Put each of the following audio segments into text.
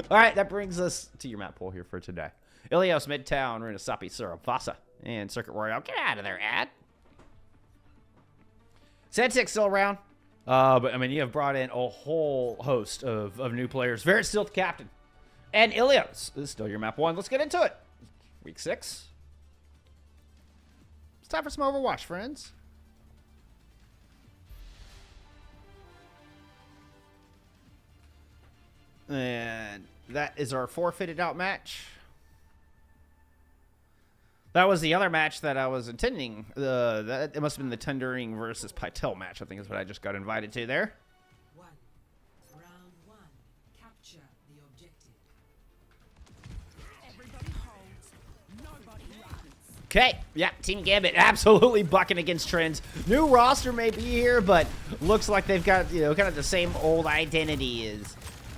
All right, that brings us to your map pool here for today. Ilios, Midtown, Runasapi, Sura, Vasa, and Circuit Royale. Get out of there, ad. Sensix still around. But, I mean, you have brought in a whole host of new players. Verit's still the captain. And Ilios is still your map 1. Let's get into it. Week 6. It's time for some Overwatch, friends. And that is our forfeited out match. That was the other match that I was intending. It must have been the Tendering versus Pytel match, I think is what I just got invited to there. Round 1. Capture the objective. Everybody holds, nobody runs. Okay, yeah, Team Gambit absolutely bucking against trends. New roster may be here, but looks like they've got, you know, kind of the same old identity as...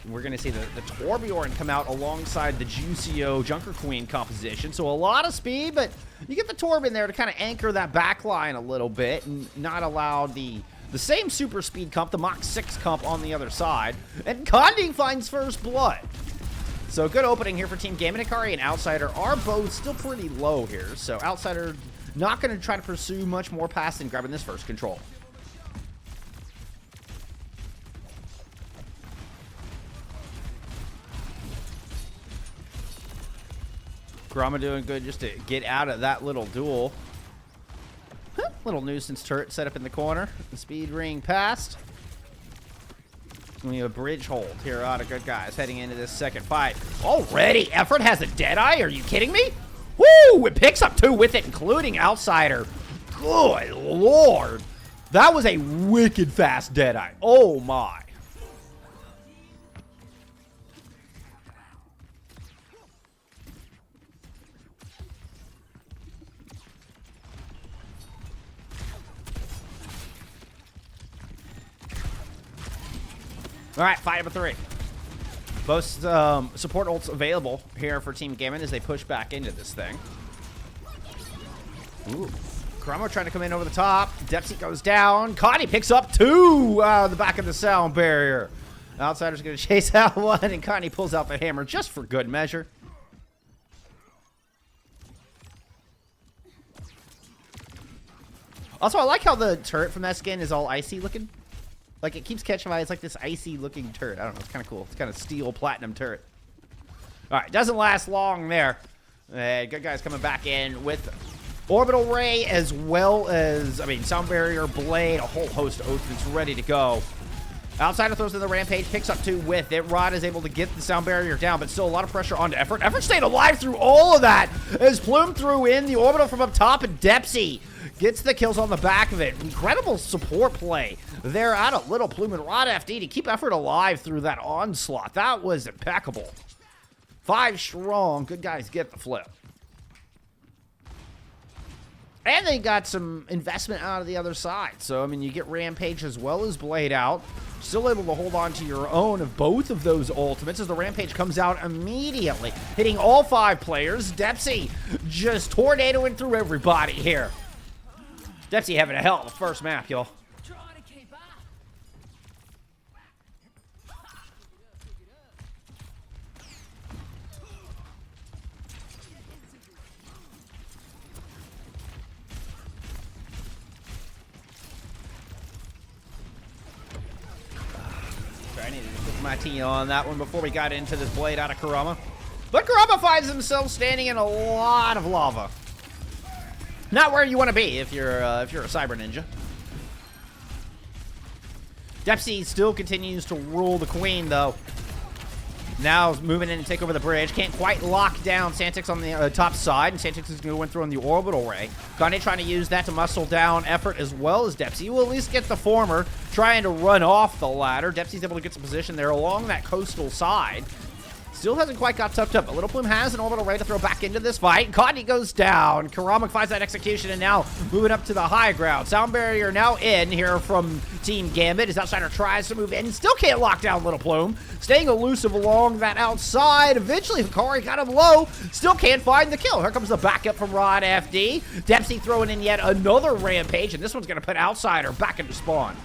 We're going to see the Torbjorn come out alongside the Juicio Junker Queen composition. So a lot of speed, but you get the Torb in there to kind of anchor that back line a little bit and not allow the same super speed comp, the Mach 6 comp on the other side. And Condi finds first blood. So good opening here for Team Gambit. Hikari and Outsider are both still pretty low here. So Outsider not going to try to pursue much more past than grabbing this first control. Kurama doing good just to get out of that little duel. Little nuisance turret set up in the corner. The speed ring passed. We have a bridge hold here out of good guys heading into this second fight. Already, Effort has a Deadeye? Are you kidding me? Woo! It picks up 2 with it, including Outsider. Good lord. That was a wicked fast Deadeye. Oh my. All right, fight number 3. Both support ults available here for Team Gambit as they push back into this thing. Ooh. Kurama trying to come in over the top. Depsy goes down. Connie picks up 2 out of the back of the sound barrier. Outsider's going to chase out 1, and Connie pulls out the hammer just for good measure. Also, I like how the turret from that skin is all icy looking. Like, it keeps catching my eye. It's like this icy-looking turret. I don't know. It's kind of cool. It's kind of steel platinum turret. All right. Doesn't last long there. Good guys coming back in with Orbital Ray as well as, I mean, Sound Barrier, Blade, a whole host of oaths ready to go. Outsider throws in the Rampage, picks up 2 with it. Rod is able to get the Sound Barrier down, but still a lot of pressure onto Effort. Effort stayed alive through all of that as Plume threw in the Orbital from up top, and Depsy gets the kills on the back of it. Incredible support play there out of Little Plume and Rod FD to keep Effort alive through that onslaught. That was impeccable. 5 strong. Good guys get the flip. And they got some investment out of the other side. So, I mean, you get Rampage as well as Blade out. Still able to hold on to your own of both of those ultimates as the Rampage comes out immediately, hitting all 5 players. Depsy just tornadoing through everybody here. Depsy having a hell of a first map, y'all. I needed to put my T on that one before we got into this Blade out of Kurama. But Kurama finds himself standing in a lot of lava. Not where you want to be if you're a cyber ninja. Depsy still continues to rule the queen, though. Now moving in and take over the bridge. Can't quite lock down Santix on the top side, and Santix is going to go in through on the orbital ray. Gane trying to use that to muscle down Effort as well as Depsy. He will at least get the former, trying to run off the ladder. Depsy's able to get some position there along that coastal side. Still hasn't quite got tucked up, but Little Plume has an orbital ray to throw back into this fight. Connie goes down. Kurama finds that execution and now moving up to the high ground. Sound barrier now in here from Team Gambit as Outsider tries to move in. Still can't lock down Little Plume. Staying elusive along that outside. Eventually, Hikari got him low. Still can't find the kill. Here comes the backup from Rod FD. Depsy throwing in yet another Rampage, and this one's going to put Outsider back into spawn.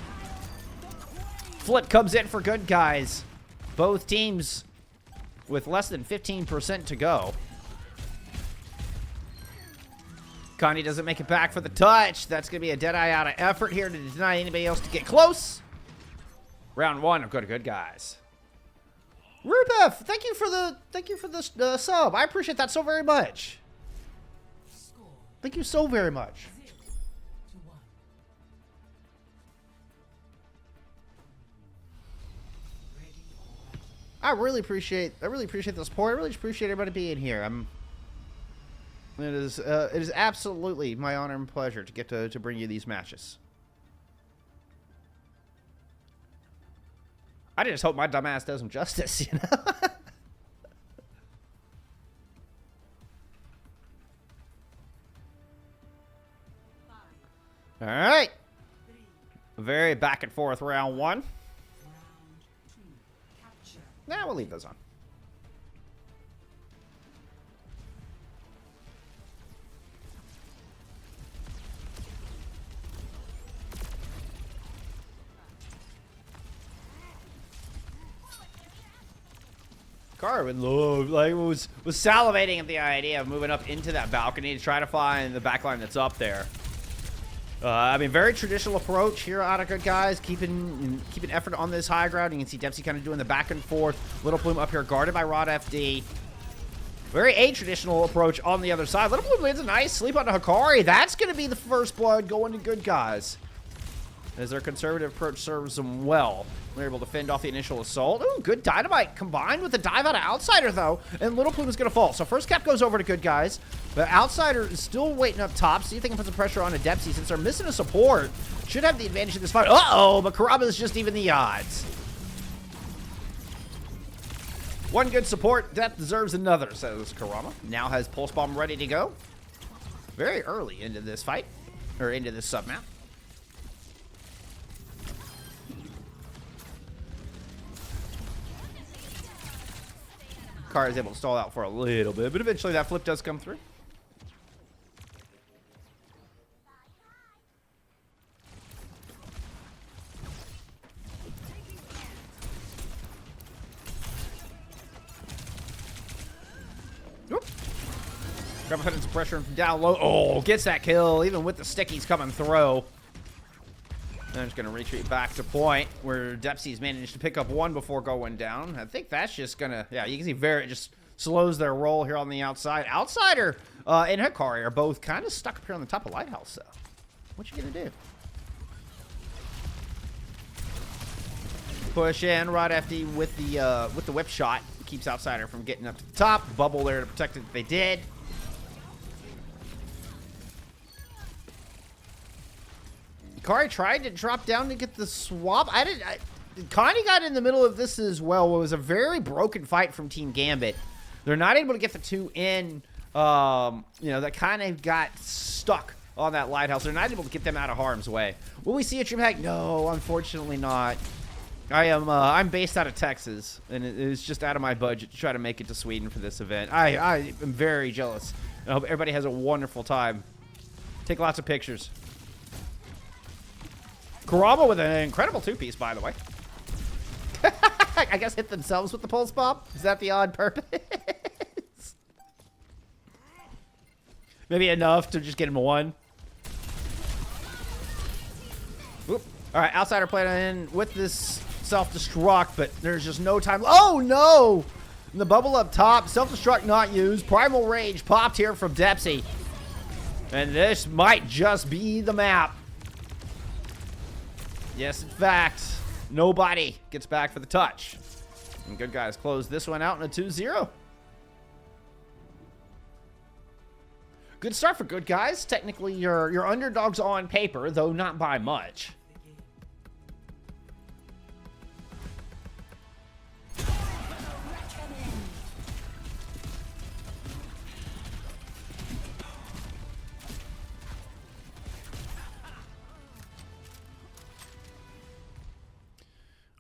Flip comes in for good guys. Both teams with less than 15% to go. Connie doesn't make it back for the touch. That's going to be a dead eye out of effort here to deny anybody else to get close. Round one of good guys. Rubef, thank you for the sub. I appreciate that so very much. Score Thank you so very much. 0-1. Ready or battle. I really appreciate the support. I really appreciate everybody being here. It is absolutely my honor and pleasure to get to bring you these matches. I just hope my dumbass does them justice, you know? All right. A very back and forth round one. Round 2. Capture. Nah, we'll leave those on. Carvin was salivating at the idea of moving up into that balcony to try to find the backline that's up there. I mean, very traditional approach here out of good guys, keeping effort on this high ground. You can see Dempsey kind of doing the back and forth. Little Plume up here guarded by Rod FD. Very a-traditional approach on the other side. Little Plume lands a nice sleep on Hikari. That's going to be the first blood going to good guys, as their conservative approach serves them well. They're able to fend off the initial assault. Ooh, good dynamite combined with the dive out of Outsider, though. And Little Plume is going to fall. So first cap goes over to good guys. But Outsider is still waiting up top. See if they can put some pressure on a Dempsey. Since they're missing a support, should have the advantage in this fight. Uh-oh, but Karaba is just even the odds. One good support, death deserves another, says Karama. Now has Pulse Bomb ready to go. Very early into this fight, or into this submap. Car is able to stall out for a little bit, but eventually that flip does come through. Whoop. Grab putting some pressure from down low. Oh, gets that kill, even with the stickies coming through. I'm just going to retreat back to point where Dempsey's managed to pick up one before going down. I think that's just going to, yeah, you can see Barrett just slows their roll here on the outside. Outsider and Hikari are both kind of stuck up here on the top of Lighthouse, though. What you going to do? Push in, Rod FD with the whip shot. Keeps Outsider from getting up to the top. Bubble there to protect it if they did. Kari tried to drop down to get the swap. Connie got in the middle of this as well. It was a very broken fight from Team Gambit. They're not able to get the two in. You know, that kind of got stuck on that lighthouse. They're not able to get them out of harm's way. Will we see a DreamHack? No, unfortunately not. I'm based out of Texas, and it's just out of my budget to try to make it to Sweden for this event. I am very jealous. I hope everybody has a wonderful time. Take lots of pictures. Kurama with an incredible two-piece, by the way. I guess hit themselves with the pulse bomb. Is that the odd purpose? Maybe enough to just get him a one. Oop. All right, Outsider playing in with this self-destruct, but there's just no time. Oh, no! And the bubble up top. Self-destruct not used. Primal Rage popped here from Dempsey. And this might just be the map. Yes, in fact, nobody gets back for the touch. And good guys close this one out in a 2-0. Good start for good guys. Technically, you're underdogs on paper, though not by much.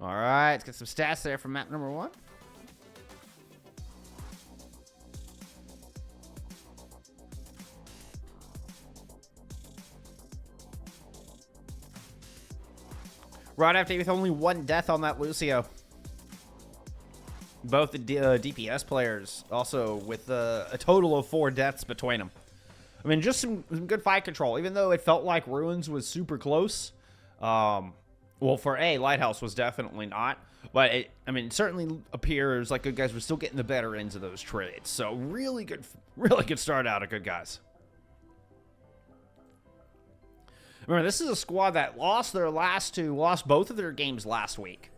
All right, let's get some stats there from map number 1. Rod FD with only one death on that Lucio. Both the DPS players also with a total of 4 deaths between them. I mean, just some good fight control, even though it felt like Ruins was super close. Well, for Lighthouse was definitely not. But, it certainly appears like good guys were still getting the better ends of those trades. So, really good start out of good guys. Remember, this is a squad that lost both of their games last week.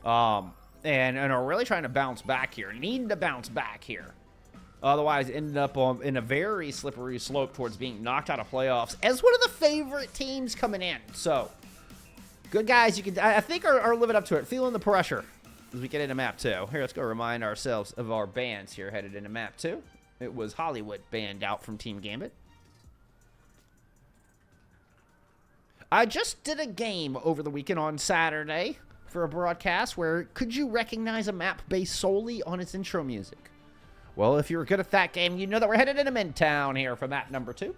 And are really trying to bounce back here. Need to bounce back here. Otherwise, ended up in a very slippery slope towards being knocked out of playoffs as one of the favorite teams coming in. So, good guys, I think are living up to it. Feeling the pressure as we get into map 2. Here, let's go remind ourselves of our bans here headed into map 2. It was Hollywood banned out from Team Gambit. I just did a game over the weekend on Saturday for a broadcast where could you recognize a map based solely on its intro music? Well, if you were good at that game, you know that we're headed into Midtown here for map number 2.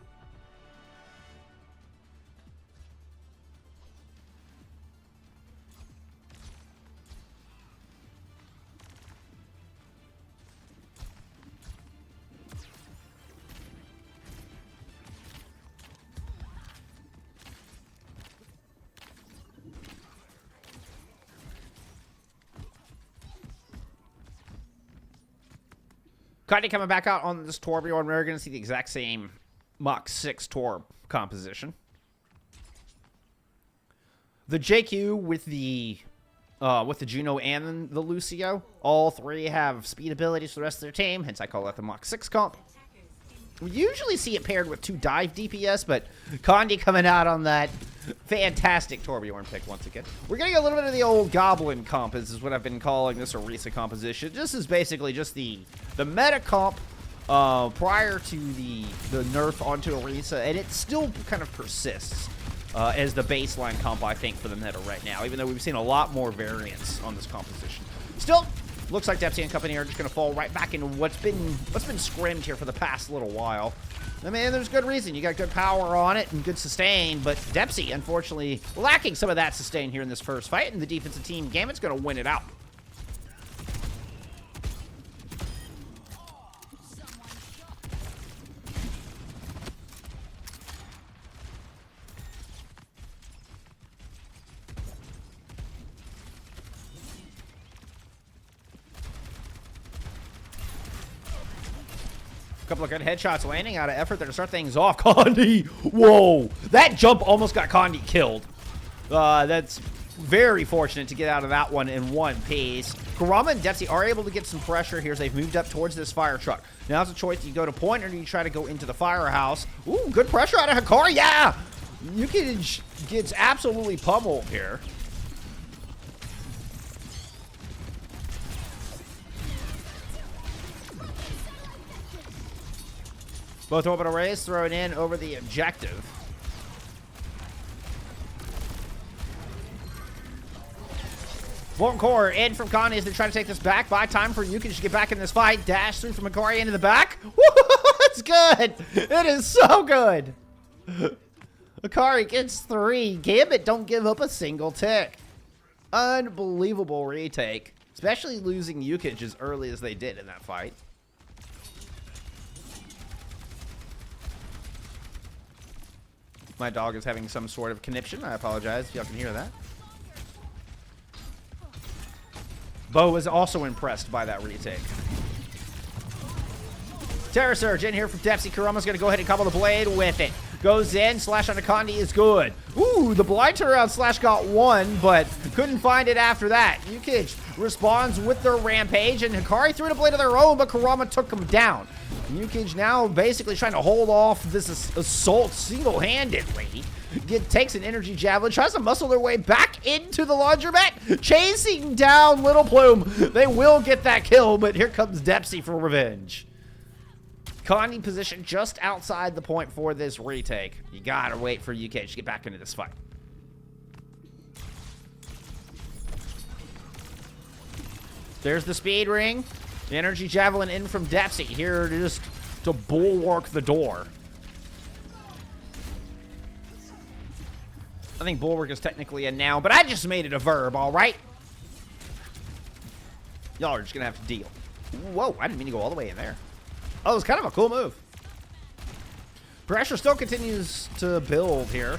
Connie coming back out on this Torbjorn. We're going to see the exact same Mach 6 Torb composition. The JQ with the Juno and the Lucio, all 3 have speed abilities for the rest of their team, hence I call that the Mach 6 comp. We usually see it paired with 2 dive DPS, but Condi coming out on that fantastic Torbjorn pick once again. We're getting a little bit of the old Goblin comp, is what I've been calling this Orisa composition. This is basically just the meta comp prior to the nerf onto Orisa, and it still kind of persists as the baseline comp, I think, for the meta right now, even though we've seen a lot more variance on this composition. Still, looks like Depsy and company are just going to fall right back into what's been scrimmed here for the past little while. I mean, there's good reason. You got good power on it and good sustain, but Depsy, unfortunately, lacking some of that sustain here in this first fight, and the defensive team Gambit's going to win it out. Couple of good headshots landing out of effort there to start things off. Condi! Whoa! That jump almost got Condi killed. That's very fortunate to get out of that one in one piece. Kurama and Depsy are able to get some pressure here as they've moved up towards this fire truck. Now it's a choice. Do you go to point or do you try to go into the firehouse? Ooh, good pressure out of Hikari. Yeah! Yukage gets absolutely pummeled here. Both orbital rays thrown in over the objective. Molten Core in from Connie as they try to take this back. Buy time for Yukage to get back in this fight. Dash through from Hikari into the back. Woo! It's good. It is so good. Hikari gets 3. Gambit don't give up a single tick. Unbelievable retake. Especially losing Yukage as early as they did in that fight. My dog is having some sort of conniption. I apologize if y'all can hear that. Bo was also impressed by that retake. Terror Surge in here from Depsy. Kurama's going to go ahead and couple the blade with it. Goes in. Slash on Condi is good. Ooh, the blind turnaround slash got 1, but couldn't find it after that. Yukage responds with their rampage, and Hikari threw the blade of their own, but Kurama took him down. Yukage now basically trying to hold off this assault single-handedly. Takes an energy javelin, tries to muscle their way back into the laundromat, chasing down Little Plume. They will get that kill, but here comes Depsy for revenge. Condi positioned just outside the point for this retake. You gotta wait for Yukage to get back into this fight. There's the speed ring. The energy javelin in from Depsy here just to bulwark the door. I think bulwark is technically a noun, but I just made it a verb, all right? Y'all are just gonna have to deal. Whoa, I didn't mean to go all the way in there. Oh, it was kind of a cool move. Pressure still continues to build here.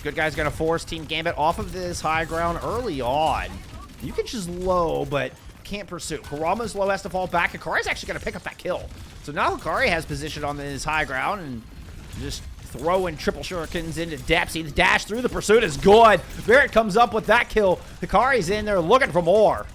Good guy's gonna force Team Gambit off of this high ground early on. You can just low, but can't pursue. Kurama's low, has to fall back. Hikari's actually gonna pick up that kill. So now Hikari has position on this high ground and just throwing triple shurikens into Depsy. The dash through the pursuit is good. Barrett comes up with that kill. Hikari's in there looking for more.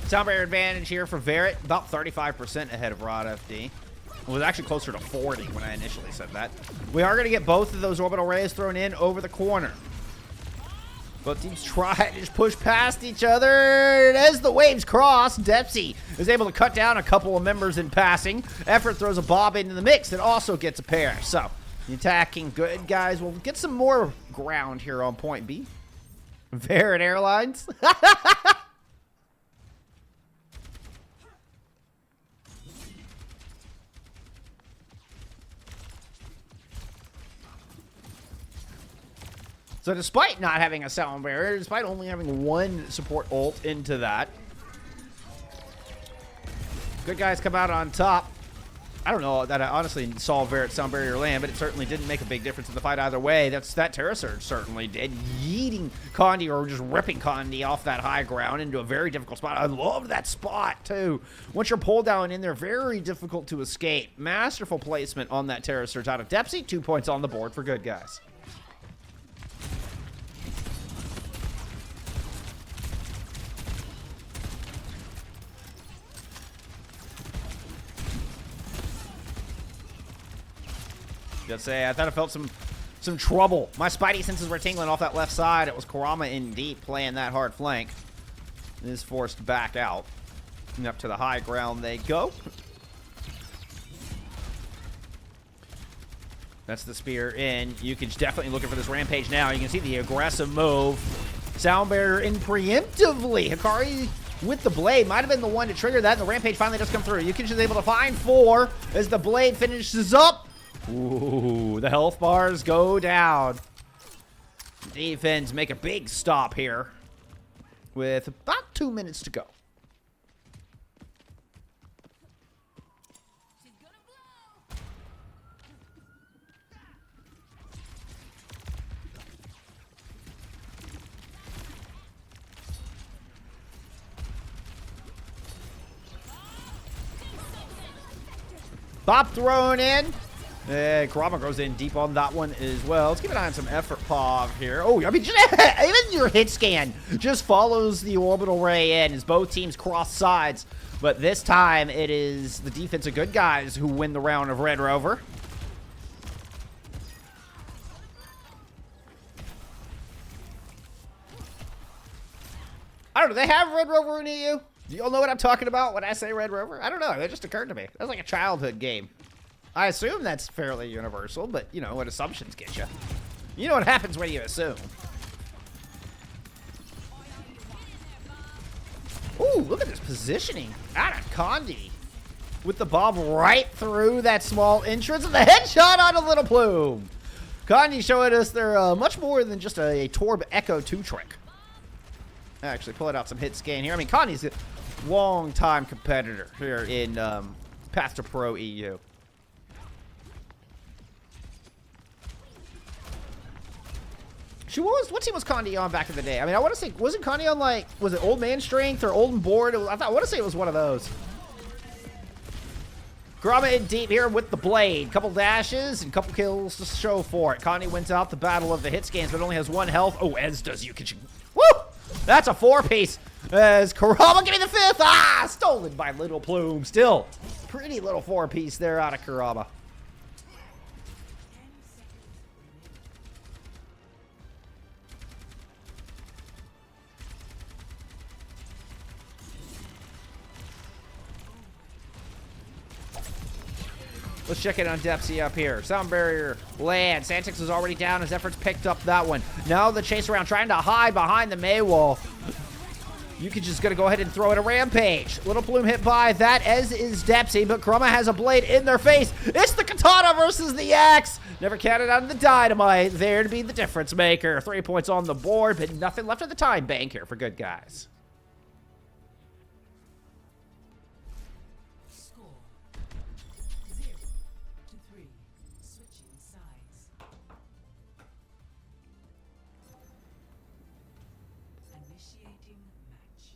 Sound barrier advantage here for Barrett, about 35% ahead of Rod FD. It was actually closer to 40 when I initially said that. We are going to get both of those orbital rays thrown in over the corner. Both teams try to just push past each other. And as the waves cross, Depsy is able to cut down a couple of members in passing. Effort throws a Bob into the mix that also gets a pair. So, the attacking good guys will get some more ground here on point B. Barrett Airlines. So despite not having a sound barrier, despite only having one support ult into that, good guys come out on top. I don't know that I honestly saw Barrett's sound barrier land, but it certainly didn't make a big difference in the fight either way. That Terra Surge certainly did. Yeeting Condi, or just ripping Condi off that high ground into a very difficult spot. I love that spot, too. Once you're pulled down in there, very difficult to escape. Masterful placement on that Terra Surge out of Depsy. 2 points on the board for good guys. Just say, I thought I felt some trouble. My spidey senses were tingling off that left side. It was Kurama in deep playing that hard flank. And is forced back out. And up to the high ground they go. That's the spear in. You can definitely looking for this rampage now. You can see the aggressive move. Sound barrier in preemptively. Hikari with the blade might have been the one to trigger that, and the rampage finally does come through. Yuki's able to find 4 as the blade finishes up. Ooh, the health bars go down. Defense make a big stop here with about 2 minutes to go. Bop thrown in. Kurama goes in deep on that one as well. Let's keep an eye on some effort pov here. Oh, I mean, even your hit scan just follows the orbital ray in as both teams cross sides. But this time, it is the defensive good guys who win the round of Red Rover. I don't know. They have Red Rover in EU? Do y'all know what I'm talking about when I say Red Rover? I don't know. That just occurred to me. That was like a childhood game. I assume that's fairly universal, but, you know, what assumptions get you. You know what happens when you assume. Ooh, look at this positioning out of Condi. With the bomb right through that small entrance and the headshot on a little plume. Condi showing us they're much more than just a Torb Echo 2 trick. Actually, pulling out some hit scan here. I mean, Condi's a long-time competitor here in Path to Pro EU. What team was Condi on back in the day? I mean, I want to say, wasn't Condi on, like, was it Old Man Strength or Old and Board? I want to say it was one of those. Kurama in deep here with the blade. Couple dashes and couple kills to show for it. Condi wins out the battle of the hit scans, but only has 1 health. Oh, as does Yukichi. Woo! That's a 4-piece. As Kurama getting the 5th. Ah! Stolen by Little Plume. Still, pretty little 4-piece there out of Kurama. Let's check in on Depsy up here. Sound barrier land. Santix is already down. His efforts picked up that one. Now the chase around, trying to hide behind the May wall. You could just gonna go ahead and throw in a rampage. Little Plume hit by that, as is Depsy, but Kurama has a blade in their face. It's the katana versus the axe. Never counted on the dynamite there to be the difference maker. 3 points on the board, but nothing left of the time bank here for good guys. Score 0-3. Switching sides. Initiating match.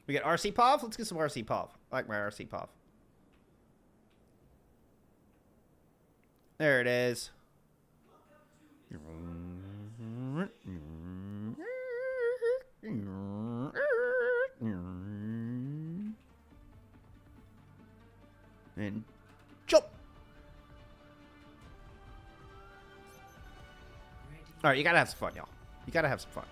We get RC Pov. Let's get some RC Pov. I like my RC Pov. There it is. And jump. All right, you gotta have some fun, y'all. You gotta have some fun.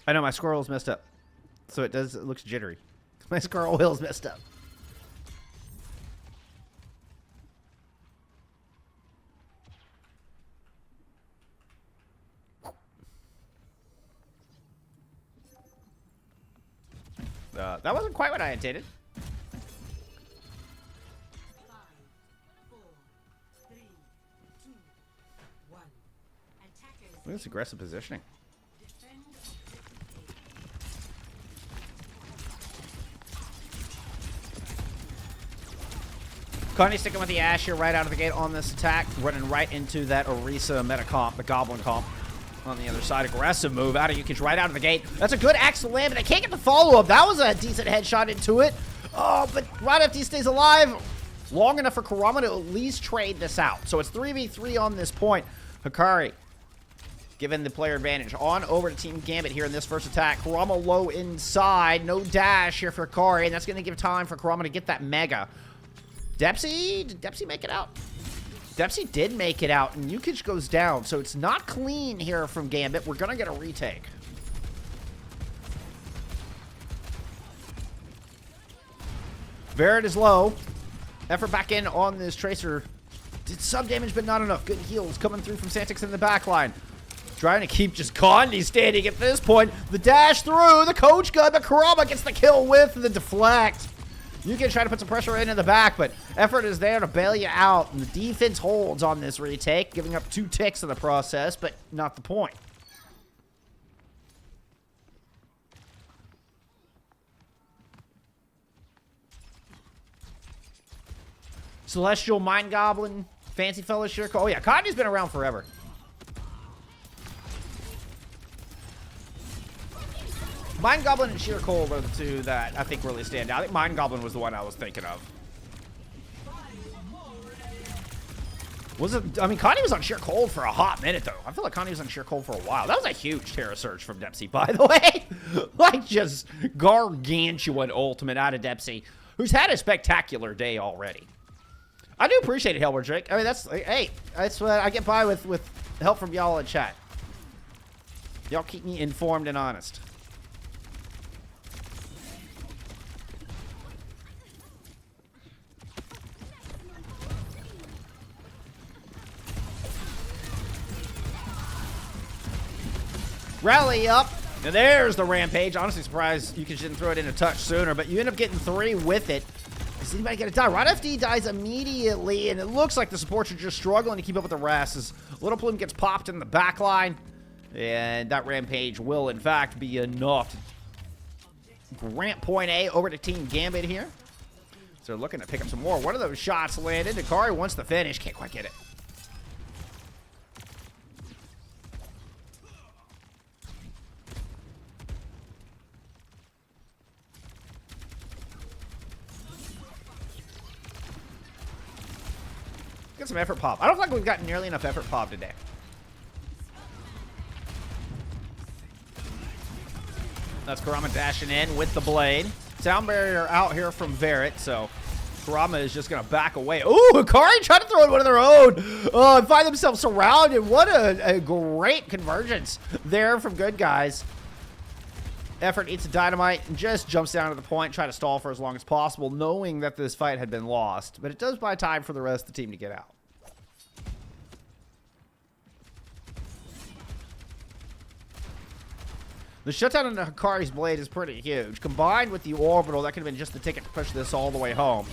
I know my squirrel's messed up, so it looks jittery. My squirrel wheel's messed up. That wasn't quite what I intended. 5, 4, 3, 2, 1. Attackers. Look at this aggressive positioning. Defend. Connie sticking with the Ash here right out of the gate on this attack, running right into that Orisa meta comp, the Goblin comp. On the other side, aggressive move out of Yukich right out of the gate. That's a good axe to land, but they can't get the follow-up. That was a decent headshot into it. Oh, but right after he stays alive, long enough for Kurama to at least trade this out. So it's 3v3 on this point. Hikari given the player advantage. On over to Team Gambit here in this first attack. Kurama low inside. No dash here for Hikari, and that's going to give time for Kurama to get that mega. Depsy? Did Depsy make it out? Depsy did make it out, and Yukich goes down, so it's not clean here from Gambit. We're going to get a retake. Barrett is low. Effort back in on this Tracer. Did some damage, but not enough. Good heals coming through from Santix in the back line. Trying to keep just Gandhi standing at this point. The dash through, the coach gun, but Kurama gets the kill with the deflect. You can try to put some pressure in the back, but effort is there to bail you out. And the defense holds on this retake, giving up 2 ticks in the process, but not the point. Celestial Mind Goblin, Fancy Fellow Shirko. Oh yeah, Connie's been around forever. Mind Goblin and Sheer Cold are the two that I think really stand out. I think Mind Goblin was the one I was thinking of. Was it? I mean, Connie was on Sheer Cold for a hot minute, though. I feel like Connie was on Sheer Cold for a while. That was a huge Terra Surge from Depsy, by the way. Like, just gargantuan ultimate out of Depsy, who's had a spectacular day already. I do appreciate it, Helbert Drake. I mean, that's, hey, that's what I get by with help from y'all in chat. Y'all keep me informed and honest. Rally up. Now there's the rampage. Honestly surprised you didn't throw it in a touch sooner, but you end up getting 3 with it. Is anybody gonna die? Rod FD dies immediately, and it looks like the supports are just struggling to keep up with the rest as Little Plume gets popped in the back line. And that rampage will, in fact, be enough to grant point A over to Team Gambit here. So they're looking to pick up some more. One of those shots landed. Hikari wants the finish. Can't quite get it. Get some effort pop. I don't feel like we've gotten nearly enough effort pop today. That's Kurama dashing in with the blade. Sound barrier out here from Verret, so Kurama is just going to back away. Ooh, Hikari trying to throw in one of their own. Oh, and find themselves surrounded. What a great convergence there from good guys. Effort eats a dynamite and just jumps down to the point, try to stall for as long as possible, knowing that this fight had been lost. But it does buy time for the rest of the team to get out. The shutdown on the Hikari's blade is pretty huge. Combined with the orbital, that could have been just the ticket to push this all the way home.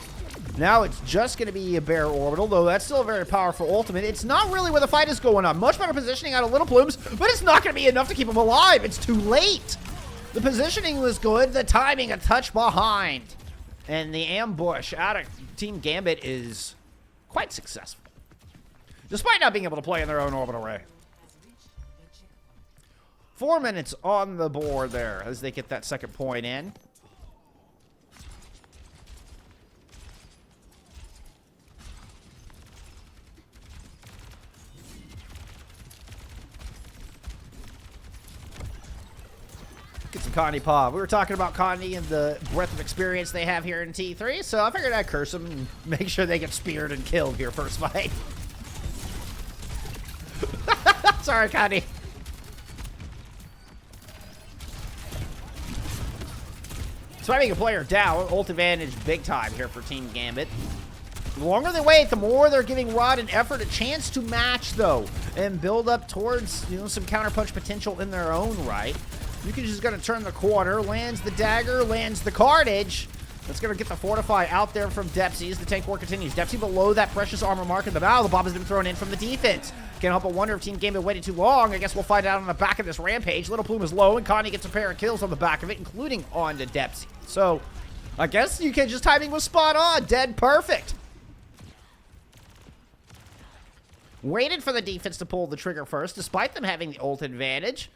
Now it's just going to be a bare orbital, though that's still a very powerful ultimate. It's not really where the fight is going on. Much better positioning out of Little Plumes, but it's not going to be enough to keep him alive. It's too late. The positioning was good, the timing a touch behind. And the ambush out of Team Gambit is quite successful, despite not being able to play in their own orbital array. 4 minutes on the board there as they get that second point in. Get some Connie Pop. We were talking about Connie and the breadth of experience they have here in T3, so I figured I'd curse them and make sure they get speared and killed here first fight. Sorry, Connie. Swiping a player down, ult advantage big time here for Team Gambit. The longer they wait, the more they're giving Rod and Effort a chance to match, though, and build up towards, you know, some counterpunch potential in their own right. Yuki's just going to turn the corner, lands the dagger, lands the carnage. That's going to get the Fortify out there from Depsy as the tank war continues. Depsy below that precious armor mark in the bow. The bomb has been thrown in from the defense. Can't help but wonder if Team Gambit waited too long. I guess we'll find out on the back of this rampage. Little Plume is low, and Connie gets a pair of kills on the back of it, including onto Depsy. So, I guess UK's timing was spot on. Dead perfect. Waited for the defense to pull the trigger first, despite them having the ult advantage.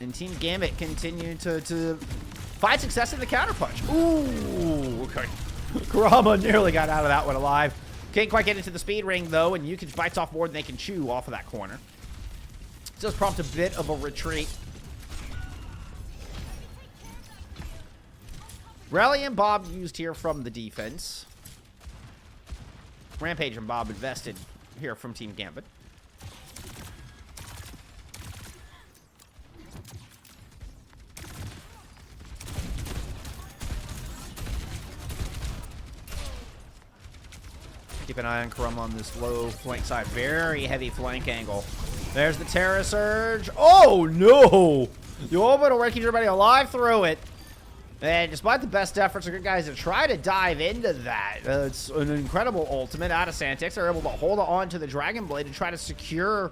And Team Gambit continued to find success in the counterpunch. Ooh, okay. Kurama nearly got out of that one alive. Can't quite get into the speed ring, though, and Yukich bites off more than they can chew off of that corner. It does prompt a bit of a retreat. Rally and Bob used here from the defense. Rampage and Bob invested here from Team Gambit. Keep an eye on Kurama on this low flank side. Very heavy flank angle. There's the Terra Surge. Oh, no! The orbital red keeps everybody alive through it. And despite the best efforts of good guys to try to dive into that, it's an incredible ultimate out of Santix. They're able to hold on to the Dragon Blade and try to secure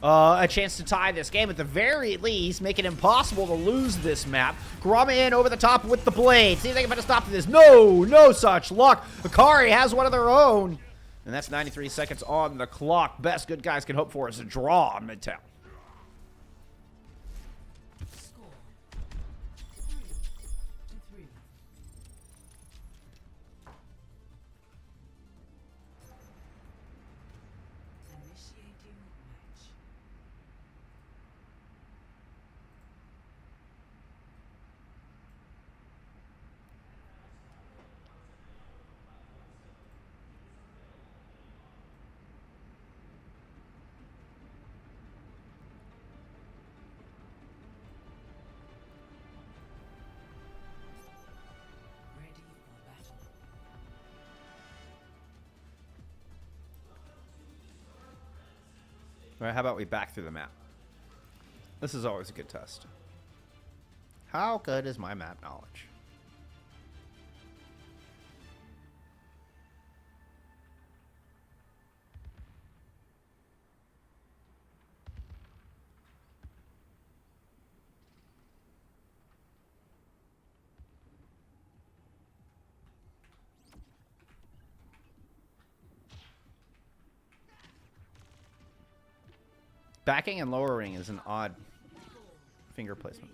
a chance to tie this game. At the very least, make it impossible to lose this map. Kurama in over the top with the blade. See if they can put a stop to this. No, no such luck. Hikari has one of their own. And that's 93 seconds on the clock. Best good guys can hope for is a draw on Midtown. Score 3-3. Initiating match. Ready for battle. All right, how about we back through the map? This is always a good test. How good is my map knowledge? Backing and lowering is an odd finger placement.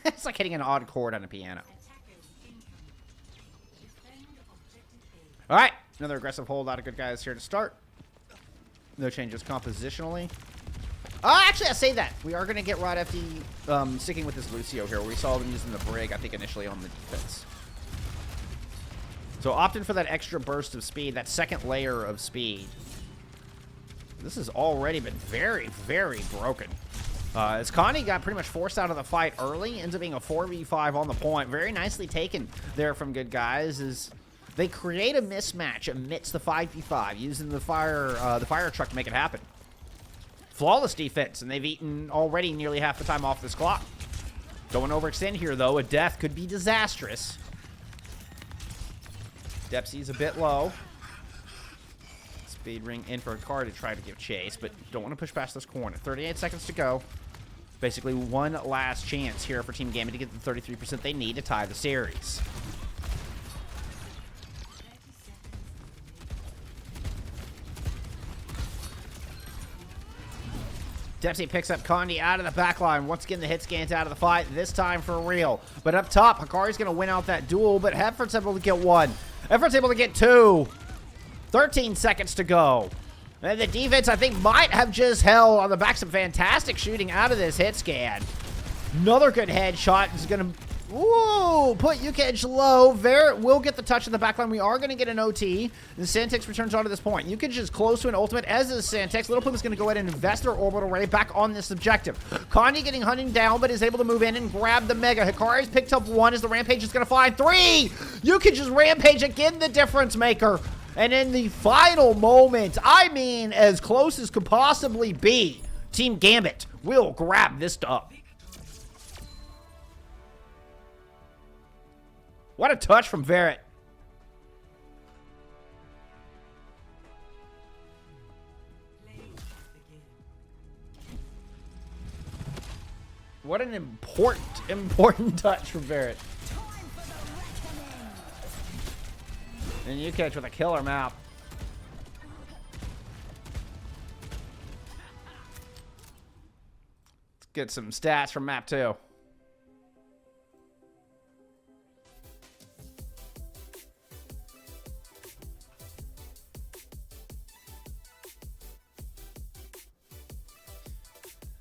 It's like hitting an odd chord on a piano. Attackers incoming. Defend objective A. All right, another aggressive hold out of good guys here to start. No changes compositionally. Actually, I say that. We are going to get Rod FD sticking with this Lucio here. We saw them using the Brig, I think, initially on the defense. So opting for that extra burst of speed, that second layer of speed. This has already been very, very broken. As Connie got pretty much forced out of the fight early, ends up being a 4v5 on the point. Very nicely taken there from good guys as they create a mismatch amidst the 5v5 using the fire truck to make it happen. Flawless defense, and they've eaten already nearly half the time off this clock. Don't overextend here, though. A death could be disastrous. Depsy's a bit low. Speed ring in for a car to try to give chase, but don't want to push past this corner. 38 seconds to go. Basically, one last chance here for Team Gambit to get the 33% they need to tie the series. Depsy picks up Condi out of the back line. Once again, the hit scans out of the fight, this time for real. But up top, Hikari's going to win out that duel, but Heffert's able to get one. Effort's able to get two. 13 seconds to go. And the defense, I think, might have just held on the back. Some fantastic shooting out of this hit scan. Another good headshot is going to... Ooh, put Yukej low. Verret will get the touch in the backline. We are going to get an OT. And Santix returns onto this point. Yukej is close to an ultimate, as is Santix. Little Plume is going to go ahead and invest their orbital ray back on this objective. Connie getting hunted down, but is able to move in and grab the Mega. Hikari's picked up one as the Rampage is going to find three. Yukej is Rampage again, the difference maker. And in the final moment, I mean, as close as could possibly be, Team Gambit will grab this dub. What a touch from Verret. What an important touch from Verret. And you catch with a killer map. Let's get some stats from map 2.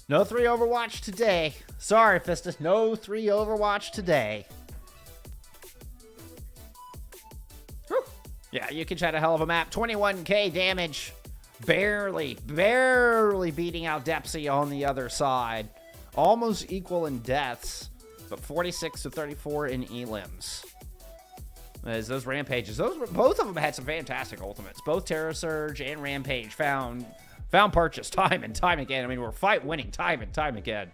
No 3 Overwatch today. Sorry, Fistus. No 3 Overwatch today. Whew. Yeah, you can chat a hell of a map. 21k damage. Barely beating out Depsy on the other side. Almost equal in deaths, but 46 to 34 in elims. As those Rampages, both of them had some fantastic ultimates. Both Terra Surge and Rampage found purchase time and time again. I mean, we're fight winning time and time again.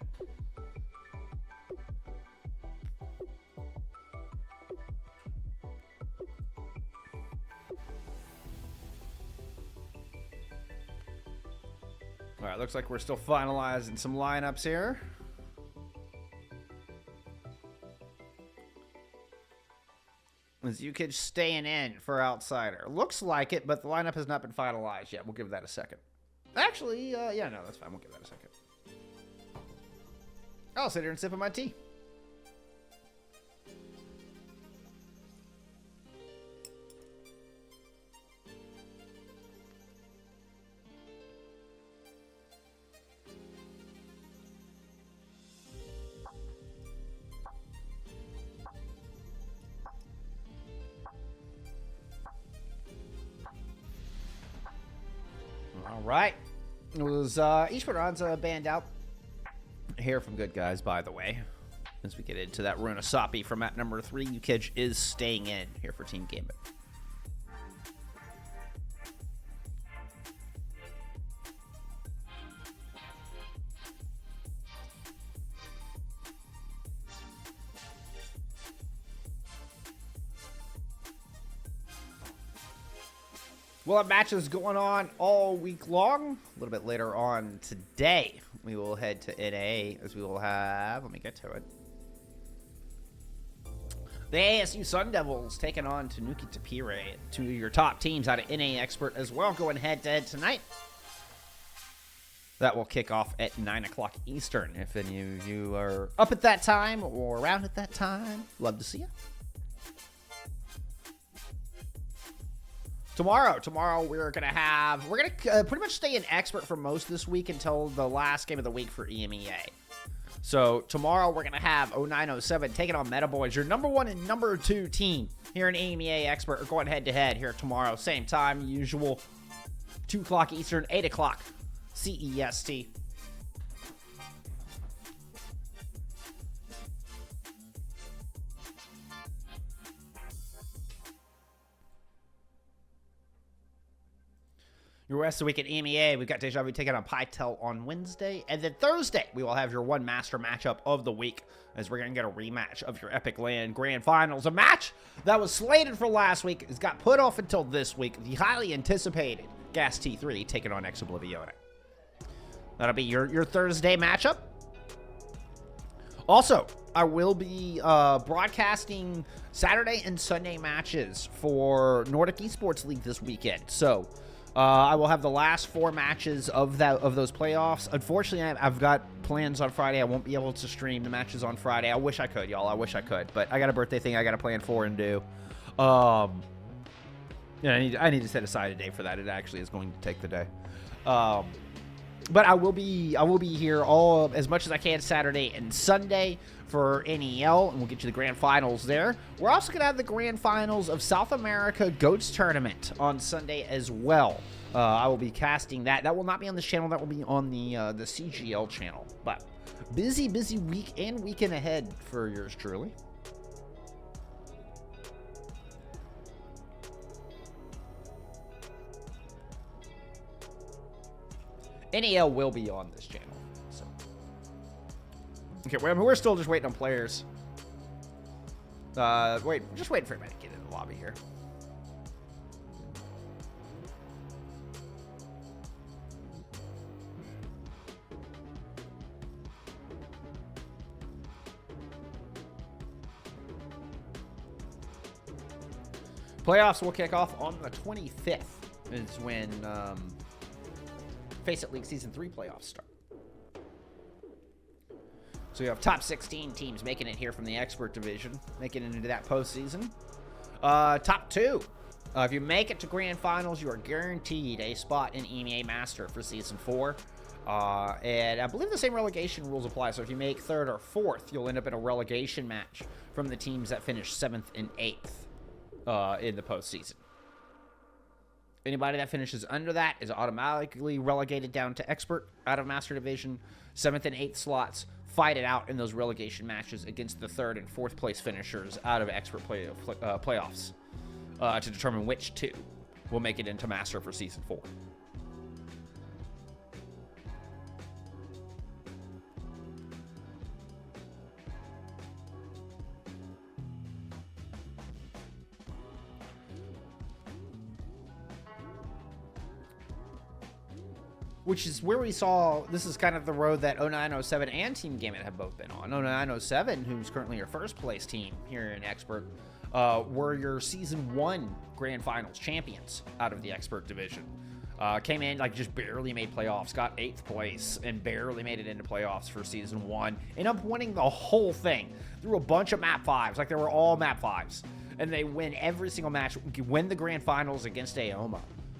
All right, looks like we're still finalizing some lineups here. Is Yukej staying in for Outsider? Looks like it, but the lineup has not been finalized yet. We'll give that a second. Actually, yeah, no, that's fine. We'll give that a second. I'll sit here and sip on my tea. All right. It was Esperanza banned out here from good guys, by the way. As we get into that Runa Sapi from map number 3, Yukej is staying in here for Team Gambit. We'll have matches going on all week long. A little bit later on today, we will head to NA as we will have, let me get to it. The ASU Sun Devils taking on Tanuki Tapire, two of your top teams out of NA Expert as well, going head-to-head tonight. That will kick off at 9 o'clock Eastern. If any of you are up at that time or around at that time, love to see you. Tomorrow we're gonna pretty much stay in Expert for most this week until the last game of the week for EMEA. So tomorrow we're gonna have 0907 taking on Meta Boys, your number 1 and number 2 team here in EMEA Expert. We're going head to head here tomorrow, same time, usual, 2 o'clock Eastern, 8 o'clock CEST. The rest of the week at EMEA, we've got Deja Vu taking on Pytel on Wednesday. And then Thursday, we will have your one master matchup of the week as we're going to get a rematch of your Epic Land Grand Finals. A match that was slated for last week has got put off until this week. The highly anticipated Gas T3 taking on Ex Oblivione. That'll be your Thursday matchup. Also, I will be broadcasting Saturday and Sunday matches for Nordic Esports League this weekend. So, I will have the last 4 matches of those playoffs. Unfortunately, I've got plans on Friday. I won't be able to stream the matches on Friday. I wish I could, y'all. I wish I could. But I got a birthday thing I got to plan for and do. Yeah, I need to set aside a day for that. It actually is going to take the day. But I will be here as much as I can Saturday and Sunday for NEL, and we'll get you the grand finals there. We're also going to have the grand finals of South America Goats Tournament on Sunday as well. I will be casting that. That will not be on this channel. That will be on the CGL channel. But busy week and weekend ahead for yours truly. NEL will be on this channel. So. Okay, we're still just waiting on players. Just waiting for everybody to get in the lobby here. Playoffs will kick off on the 25th. Is when FACEIT League Season 3 playoffs start. So you have top 16 teams making it here from the Expert Division, making it into that postseason. Top 2. If you make it to Grand Finals, you are guaranteed a spot in EMEA Master for Season 4. And I believe the same relegation rules apply. So if you make 3rd or 4th, you'll end up in a relegation match from the teams that finish 7th and 8th in the postseason. Anybody that finishes under that is automatically relegated down to Expert out of Master Division. 7th and 8th slots fight it out in those relegation matches against the 3rd and 4th place finishers out of Expert playoffs to determine which 2 will make it into Master for Season 4. Which is where we saw, this is kind of the road that 0907 and Team Gambit have both been on. 0907, who's currently your first place team here in Expert, were your Season 1 Grand Finals champions out of the Expert Division. Came in, just barely made playoffs, got 8th place, and barely made it into playoffs for Season 1. Ended up winning the whole thing through a bunch of map 5s, they were all map 5s. And they win every single match, win the Grand Finals against AOMA.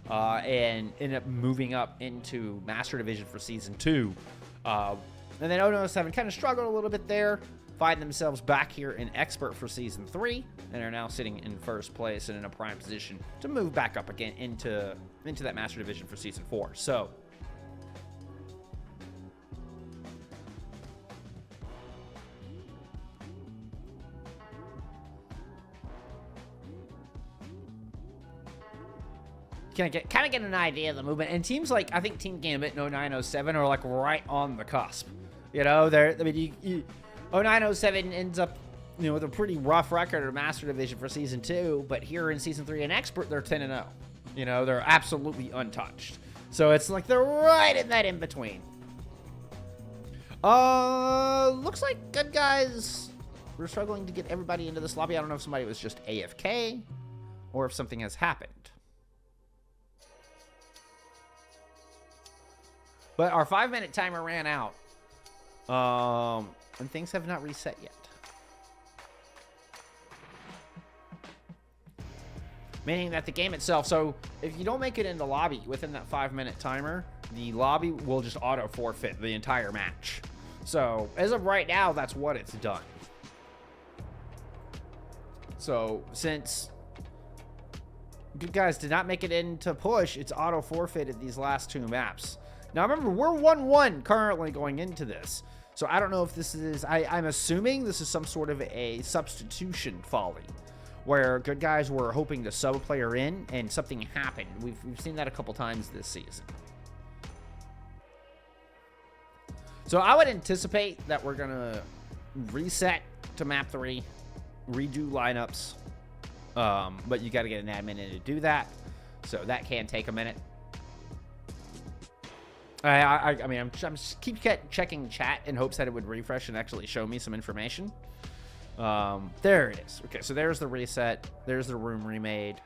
And ended up moving up into Master Division for Season 2. And then 0907 kind of struggled a little bit there, find themselves back here in Expert for Season 3, and are now sitting in first place and in a prime position to move back up again into that Master Division for Season 4. So, kind of get an idea of the movement. And teams I think Team Gambit and 0907 are right on the cusp. 0907 ends up with a pretty rough record of Master Division for Season 2, but here in Season 3 and Expert, they're 10-0. They're absolutely untouched. So it's they're right in that in-between. Looks like good guys. We're struggling to get everybody into this lobby. I don't know if somebody was just AFK or if something has happened. But our 5-minute timer ran out, and things have not reset yet. Meaning that the game itself, so if you don't make it in the lobby within that 5-minute timer, the lobby will just auto forfeit the entire match. So as of right now, that's what it's done. So since good guys did not make it into push, it's auto forfeited these last 2 maps. Now, remember, we're 1-1 currently going into this. So I don't know if this is... I'm assuming this is some sort of a substitution folly, where good guys were hoping to sub a player in and something happened. We've seen that a couple times this season. So I would anticipate that we're going to reset to map 3, redo lineups, but you got to get an admin in to do that, so that can take a minute. I mean, I'm just keep checking chat in hopes that it would refresh and actually show me some information. There it is. Okay, so there's the reset. There's the room remade.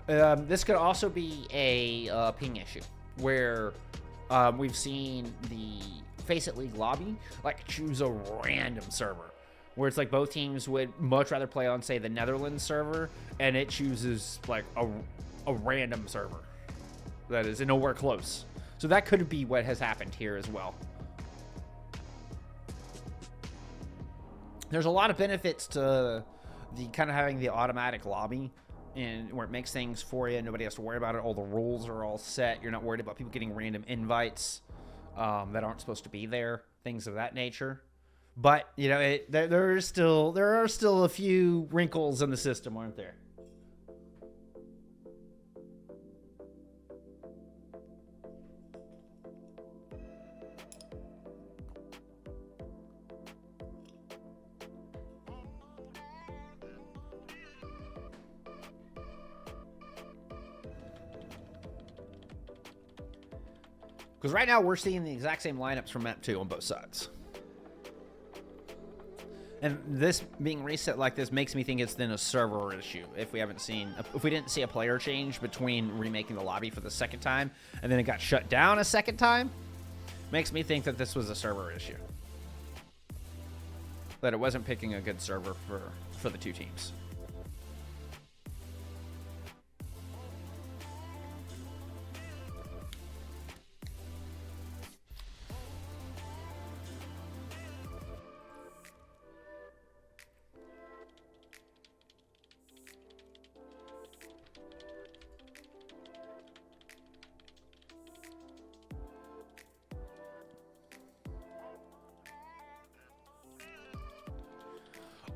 This could also be a ping issue where we've seen the FACEIT League lobby like choose a random server, where it's like both teams would much rather play on, say, the Netherlands server, and it chooses like a random server that is nowhere close. So that could be what has happened here as well. There's a lot of benefits to the kind of having the automatic lobby, and where it makes things for you. Nobody has to worry about it. All the rules are all set. You're not worried about people getting random invites that aren't supposed to be there, things of that nature. But you know, there are still a few wrinkles in the system, aren't there? Because right now we're seeing the exact same lineups from map 2 on both sides. And this being reset like this makes me think it's then a server issue. If we didn't see a player change between remaking the lobby for the second time and then it got shut down a second time, makes me think that this was a server issue. That it wasn't picking a good server for the two teams.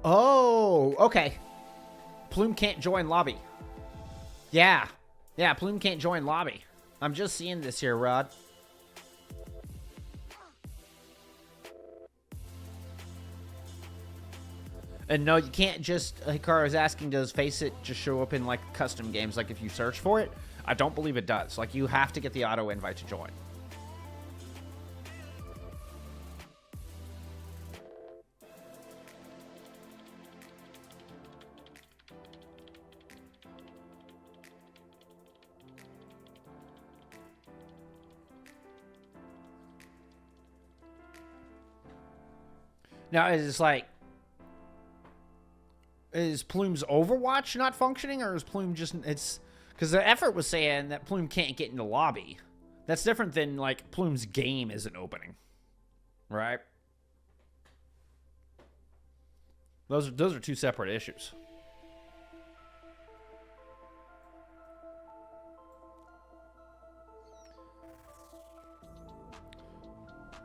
Oh, okay. Plume can't join lobby. Yeah, Plume can't join lobby. I'm just seeing this here, Rod. And no, you can't just... Hikaru is asking, does FACEIT just show up in, like, custom games, like, if you search for it? I don't believe it does. Like, you have to get the auto invite to join. Now, is Plume's Overwatch not functioning, or is Plume just... It's... Because the effort was saying that Plume can't get into lobby. That's different than, like, Plume's game isn't opening. Right? Those are two separate issues.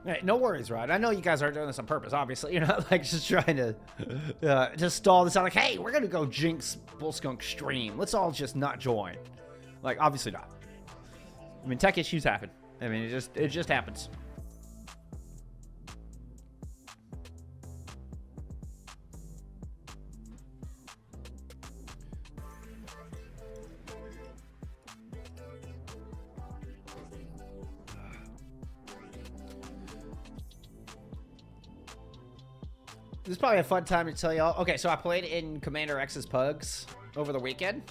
Hey, no worries, Rod. I know you guys aren't doing this on purpose, obviously. You're not, like, just trying to just stall this out. Like, hey, we're going to go jinx Bullskunk stream. Let's all just not join. Like, obviously not. I mean, tech issues happen. I mean, it just happens. This is probably a fun time to tell y'all. Okay, so I played in Commander X's Pugs over the weekend.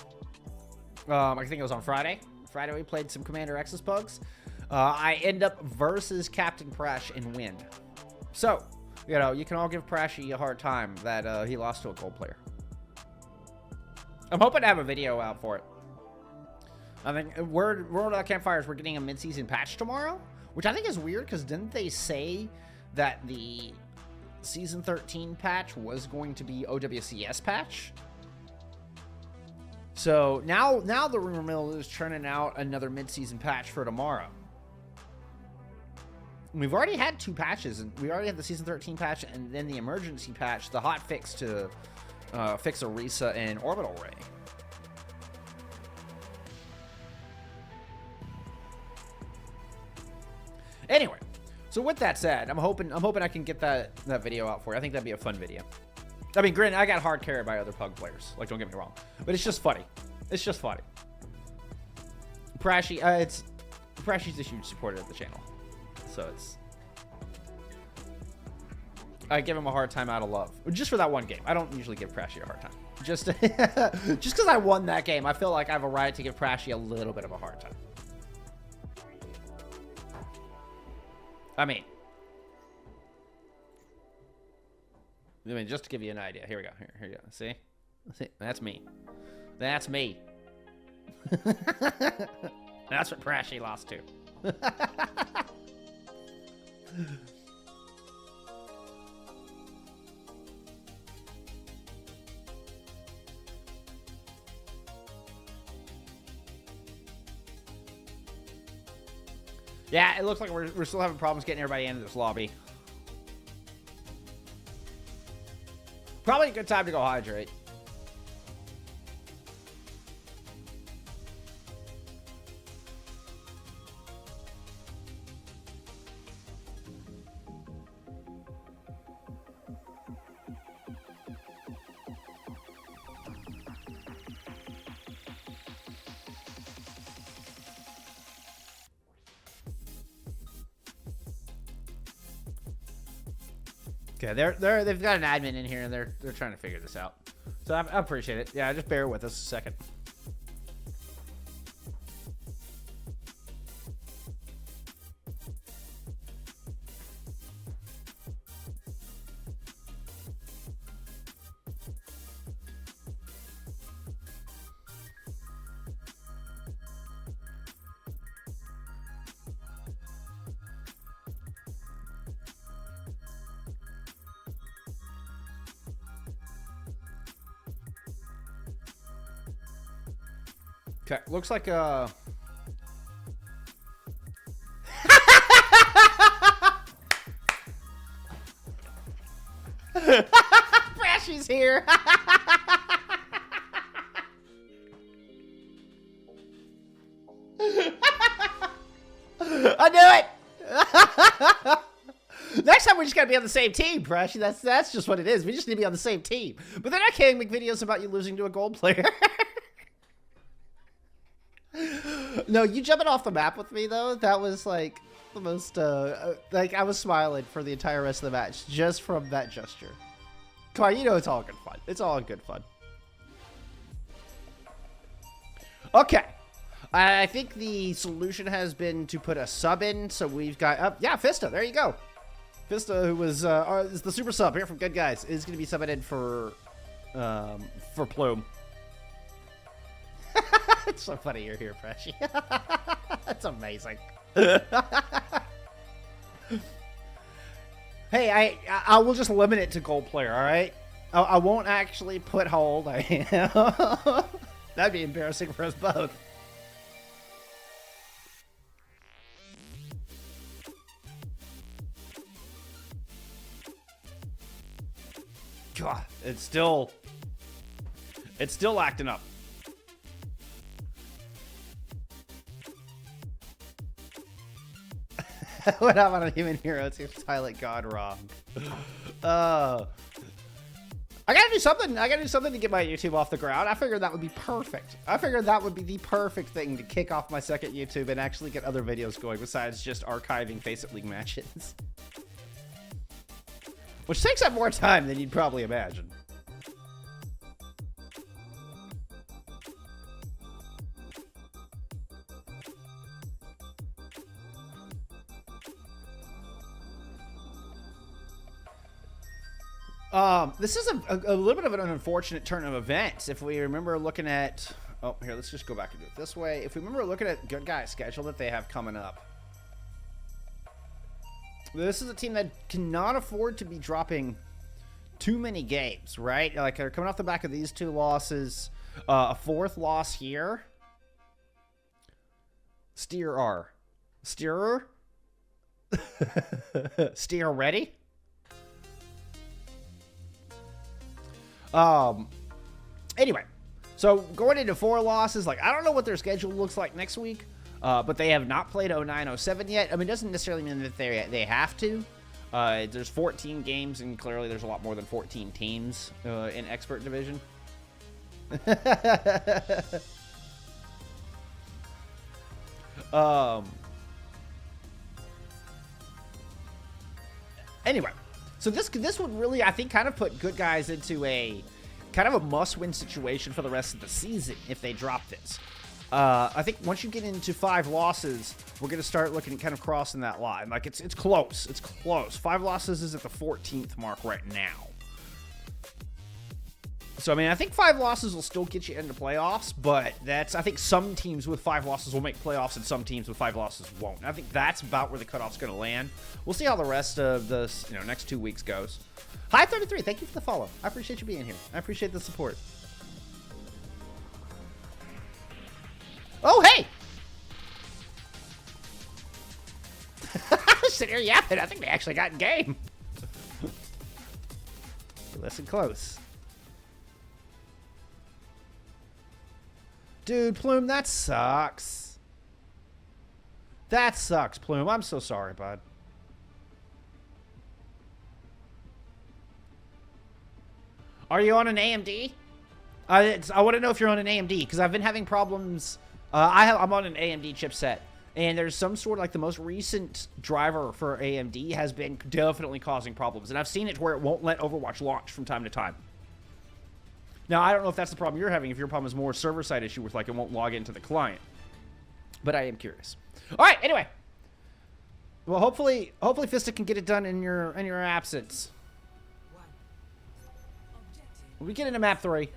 I think it was on Friday. Friday we played some Commander X's Pugs. I end up versus Captain Prash and win. So, you know, you can all give Prashy a hard time that he lost to a gold player. I'm hoping to have a video out for it. I mean, World of Campfires, we're getting a mid-season patch tomorrow, which I think is weird because didn't they say that the Season 13 patch was going to be OWCS patch? So now the rumor mill is churning out another mid-season patch for tomorrow. We've already had 2 patches, and we already had the Season 13 patch and then the emergency patch, the hot fix to fix Orisa and Orbital Ray. Anyway, so with that said, I'm hoping I can get that video out for you. I think that'd be a fun video. I mean, granted, I got hard carried by other Pug players. Like, don't get me wrong, but it's just funny. It's just funny. Prashy's a huge supporter of the channel, so it's. I give him a hard time out of love, just for that one game. I don't usually give Prashy a hard time. Just because I won that game, I feel like I have a right to give Prashy a little bit of a hard time. I mean, just to give you an idea. Here we go. Here you go. See? That's me. That's me. That's what Prashy lost to. Yeah, it looks like we're still having problems getting everybody into this lobby. Probably a good time to go hydrate. Okay, they've got an admin in here and they're trying to figure this out. So I appreciate it. Yeah, just bear with us a second. Okay, looks like Brashy's here. I knew it. Next time we just gotta be on the same team, Brashy. That's just what it is. We just need to be on the same team. But then I can't make videos about you losing to a gold player. No, you jumping off the map with me though, that was like the most like I was smiling for the entire rest of the match just from that gesture. Come on, you know it's all good fun. It's all good fun. Okay. I think the solution has been to put a sub in, so we've got yeah, Fista, there you go. Fista, who was is the super sub here from Good Guys, is gonna be subbing in for Plume. It's so funny you're here, Prashy. That's amazing. Hey, I will just limit it to gold player, all right? I won't actually put hold. That'd be embarrassing for us both. God, it's still acting up. What happened on Human Heroes? You pilot God wrong. I gotta do something. I gotta do something to get my YouTube off the ground. I figured that would be perfect. I figured that would be the perfect thing to kick off my second YouTube and actually get other videos going besides just archiving FACEIT League matches. Which takes up more time than you'd probably imagine. This is a little bit of an unfortunate turn of events. If we remember looking at... Oh, here, let's just go back and do it this way. If we remember looking at Good Guys' schedule that they have coming up. This is a team that cannot afford to be dropping too many games, right? Like, they're coming off the back of these 2 losses. A 4th loss here. Steerer. Steer ready? Anyway, so going into 4 losses, like, I don't know what their schedule looks like next week, but they have not played 09-07 yet. I mean, it doesn't necessarily mean that they have to. There's 14 games, and clearly there's a lot more than 14 teams in Expert Division. Anyway, so this would really, I think, kind of put Good Guys into a kind of a must-win situation for the rest of the season if they drop this. I think once you get into 5 losses, we're going to start looking at kind of crossing that line. Like, it's close. It's close. 5 losses is at the 14th mark right now. So, I mean, I think 5 losses will still get you into playoffs, but I think some teams with 5 losses will make playoffs and some teams with 5 losses won't. I think that's about where the cutoff's going to land. We'll see how the rest of the next 2 weeks goes. Hi, 33. Thank you for the follow. I appreciate you being here. I appreciate the support. Oh, hey! Sitting here yapping. I think they actually got in game. Listen close. Dude, Plume, that sucks. That sucks, Plume. I'm so sorry, bud. Are you on an AMD? I want to know if you're on an AMD, because I've been having problems. I'm on an AMD chipset, and there's some sort of, like, the most recent driver for AMD has been definitely causing problems, and I've seen it where it won't let Overwatch launch from time to time. Now, I don't know if that's the problem you're having, if your problem is more a server-side issue with, like, it won't log into the client. But I am curious. All right, anyway. Well, hopefully Fista can get it done in your absence. We get into map 3.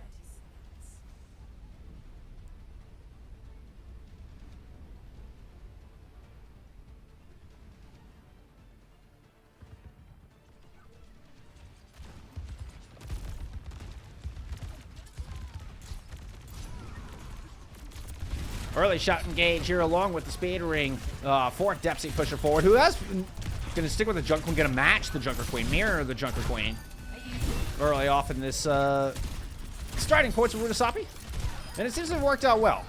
Early shot engage here along with the speed ring for Depsy pushing forward, who has going to stick with the Junker Queen, going to match the Junker Queen, mirror the Junker Queen. Early off in this striding points with Rudasapi, and it seems to have worked out well.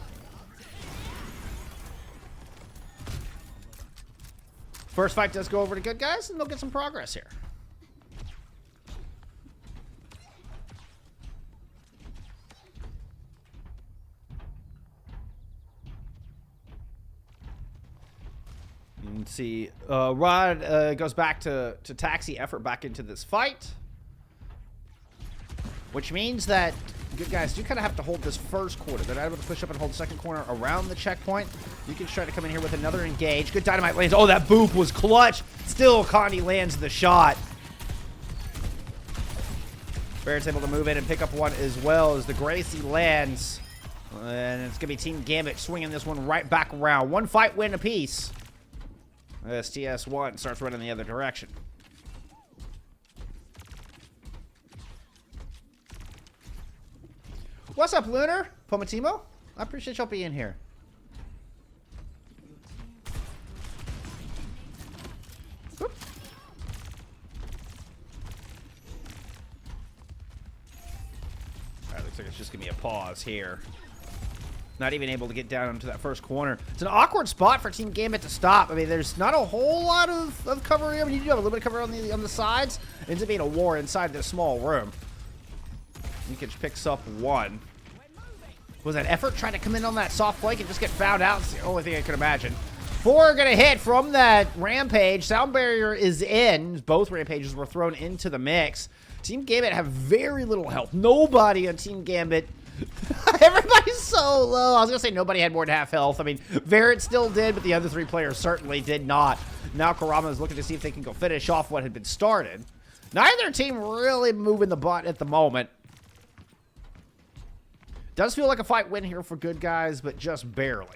First fight does go over to Good Guys, and they'll get some progress here. You can see Rod goes back to taxi effort back into this fight, which means that Good Guys do kind of have to hold this first quarter. They're not able to push up and hold the second corner around the checkpoint. You can try to come in here with another engage. Good dynamite lands. Oh, that boop was clutch. Still, Connie lands the shot. Barrett's able to move in and pick up one as well as the Gracie lands. And it's going to be Team Gambit swinging this one right back around. 1 fight win apiece. STS1 starts running the other direction. What's up, Lunar? Pomatimo? I appreciate y'all being here. Whoop. Alright, looks like it's just gonna be a pause here. Not even able to get down into that first corner. It's an awkward spot for Team Gambit to stop. I mean, there's not a whole lot of cover here. I mean, you do have a little bit of cover on the sides. It ends up being a war inside this small room. Nikich picks up one. Was that effort trying to come in on that soft flank and just get found out? It's the only thing I could imagine. 4 gonna hit from that rampage. Sound barrier is in. Both rampages were thrown into the mix. Team Gambit have very little health. Nobody on Team Gambit. Everybody's so low. I was gonna say nobody had more than half health. I mean, Verret still did, but the other 3 players certainly did not. Now Karama is looking to see if they can go finish off what had been started. Neither team really moving the butt at the moment. Does feel like a fight win here for Good Guys, but just barely.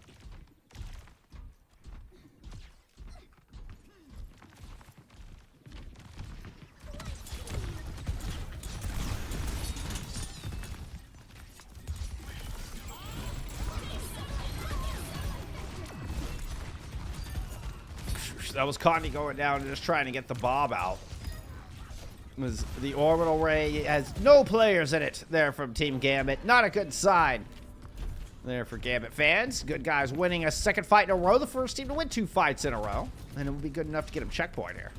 That was Conti going down and just trying to get the Bob out. Was the orbital ray has no players in it there from Team Gambit. Not a good sign there for Gambit fans. Good guys winning a second fight in a row. The first team to win 2 fights in a row. And it will be good enough to get him checkpoint here.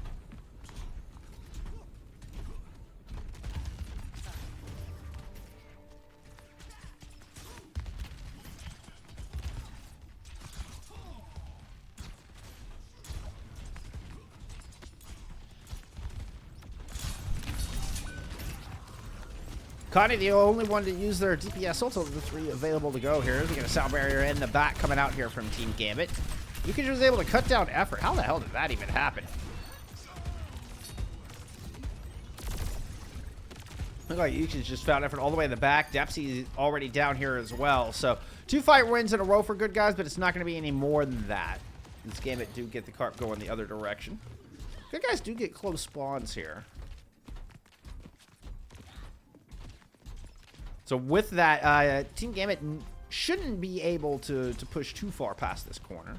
Connie, the only one to use their DPS ult of the 3 available to go here. We get a sound barrier in the back coming out here from Team Gambit. Yukich was able to cut down effort. How the hell did that even happen? Look like Yukich just found effort all the way in the back. Dempsey's already down here as well. So 2 fight wins in a row for good guys, but it's not going to be any more than that. This Gambit do get the carp going the other direction. Good guys do get close spawns here. So with that, Team Gambit shouldn't be able to push too far past this corner.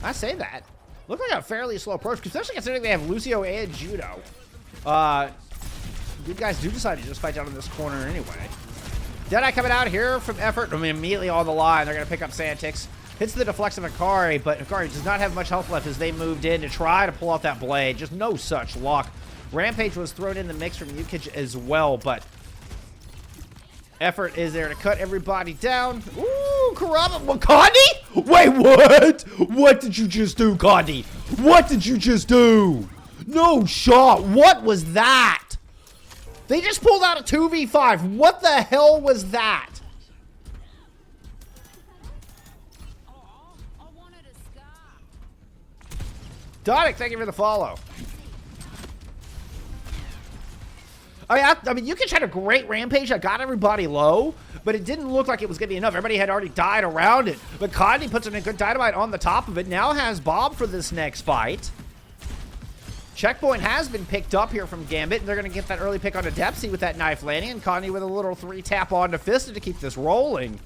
I say that. Look like a fairly slow approach, especially considering they have Lucio and Judo. Good guys do decide to just fight down in this corner anyway. Deadeye coming out here from effort. I mean, immediately on the line. They're going to pick up Santix. Hits the deflects of Hikari, but Hikari does not have much health left as they moved in to try to pull out that blade. Just no such luck. Rampage was thrown in the mix from Yukich as well, but effort is there to cut everybody down. Ooh, Karama. What, Condi? Wait, what? What did you just do, Condi? What did you just do? No shot. What was that? They just pulled out a 2v5. What the hell was that? Donic, thank you for the follow. I mean, Yukich had a great rampage that got everybody low, but it didn't look like it was going to be enough. Everybody had already died around it. But Condi puts in a good dynamite on the top of it. Now has Bob for this next fight. Checkpoint has been picked up here from Gambit, and they're going to get that early pick on a Dempsey with that knife landing, and Condi with a little 3-tap on to Fisted to keep this rolling.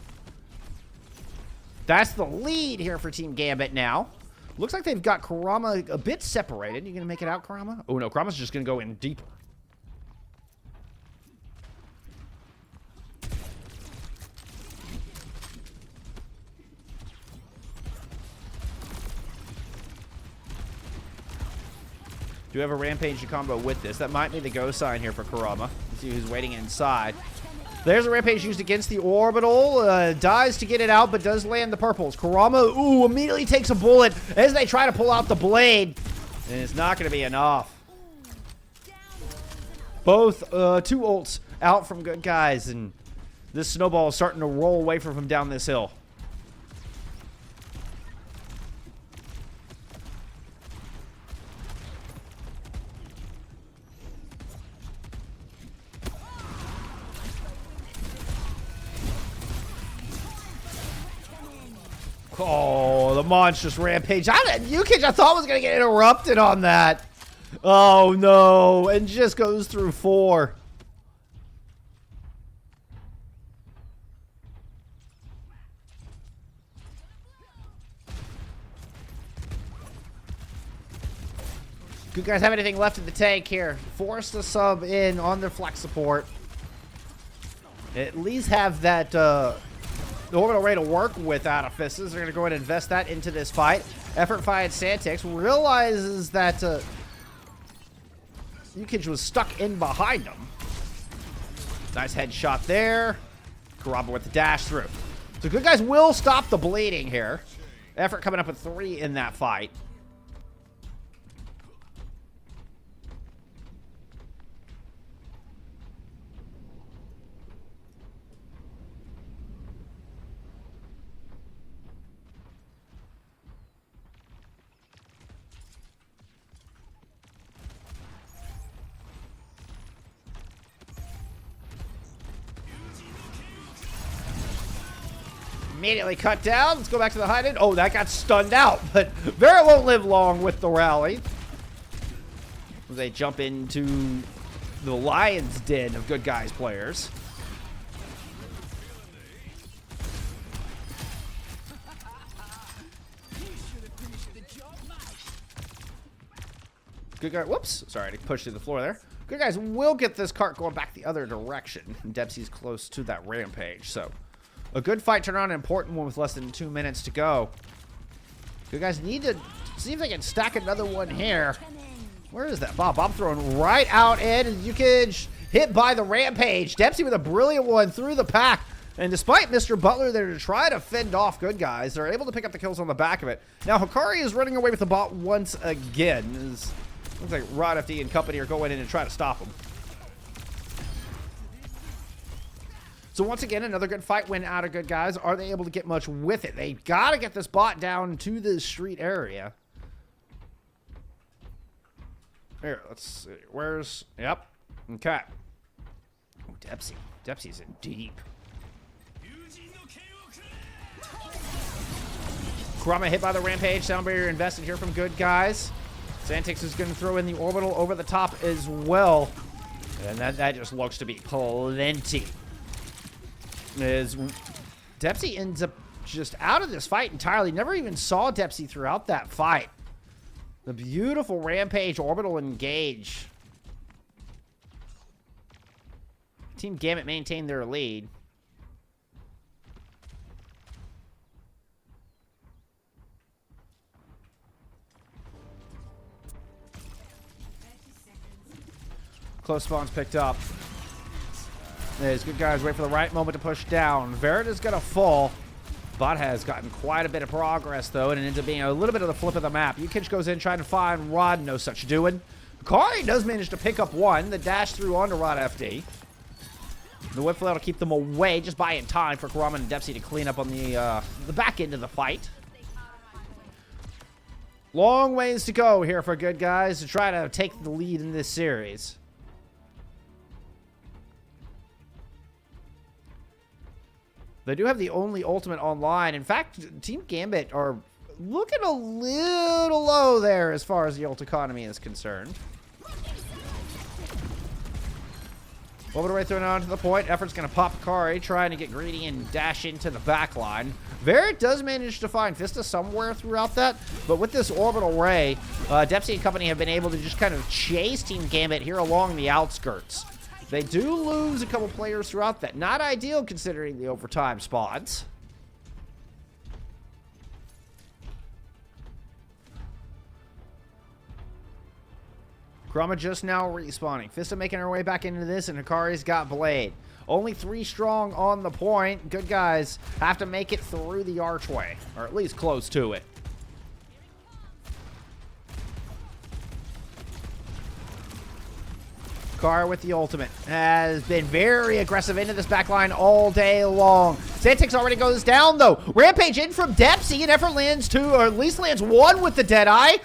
That's the lead here for Team Gambit now. Looks like they've got Kurama a bit separated. You going to make it out, Kurama? Oh, no, Kurama's just going to go in deeper. Do have a rampage combo with this. That might be the go sign here for Kurama. Let's see who's waiting inside. There's a rampage used against the orbital. Dies to get it out, but does land the purples. Kurama, ooh, immediately takes a bullet as they try to pull out the blade. And it's not going to be enough. Both 2 ults out from good guys, and this snowball is starting to roll away from him down this hill. Oh, the monstrous rampage. Yukich, I thought was going to get interrupted on that. Oh, no. And just goes through 4. Good guys have anything left in the tank here. Force the sub in on their flex support. At least have that... the orbital ray to work with out of Fisses. They're going to go ahead and invest that into this fight. Effort fired Santix realizes that Yukich was stuck in behind him. Nice headshot there. Kurama with the dash through. So good guys will stop the bleeding here. Effort coming up with 3 in that fight. Immediately cut down. Let's go back to the hide-in. Oh, that got stunned out, but Vera won't live long with the rally. They jump into the lion's den of good guys players. Good guy. Whoops. Sorry, I pushed through the floor there. Good guys will get this cart going back the other direction. Dempsey's close to that rampage, so a good fight turned around, an important one with less than 2 minutes to go. Good guys need to see if they can stack another one here. Where is that Bob? Bob throwing right out in. Yukage hit by the rampage. Dempsey with a brilliant one through the pack. And despite Mr. Butler there to try to fend off good guys, they're able to pick up the kills on the back of it. Now Hikari is running away with the bot once again. Looks like Rod FD and company are going in and try to stop him. So once again, another good fight win out of good guys. Are they able to get much with it? They got to get this bot down to the street area. Here, let's see. Where's... Yep. Okay. Oh, Dempsey. Dempsey's in deep. Kurama hit by the rampage. Sound barrier invested here from good guys. Santix is going to throw in the orbital over the top as well. And that just looks to be plenty. As Dempsey ends up just out of this fight entirely. Never even saw Dempsey throughout that fight. The beautiful rampage orbital engage. Team Gambit maintained their lead. Close spawns picked up. There's good guys wait for the right moment to push down. Verit is going to fall. Bot has gotten quite a bit of progress, though, and it ends up being a little bit of the flip of the map. Yukich goes in trying to find Rod. No such doing. Kari does manage to pick up one. The dash through onto Rod FD. The whip flail to keep them away, just buying time for Kurama and Dempsey to clean up on the back end of the fight. Long ways to go here for good guys to try to take the lead in this series. They do have the only ultimate online. In fact, Team Gambit are looking a little low there as far as the ult economy is concerned. Orbital right thrown onto the point. Effort's going to pop Kari, trying to get greedy and dash into the back line. Verit does manage to find Vista somewhere throughout that, but with this orbital ray, Dempsey and company have been able to just kind of chase Team Gambit here along the outskirts. They do lose a couple players throughout that. Not ideal considering the overtime spots. Kurama just now respawning. Fista making her way back into this, and Hikari's got Blade. Only 3 strong on the point. Good guys have to make it through the archway, or at least close to it. Kara with the ultimate has been very aggressive into this backline all day long. Santix already goes down, though. Rampage in from Dempsey, and effort lands 2, or at least lands 1 with the Deadeye.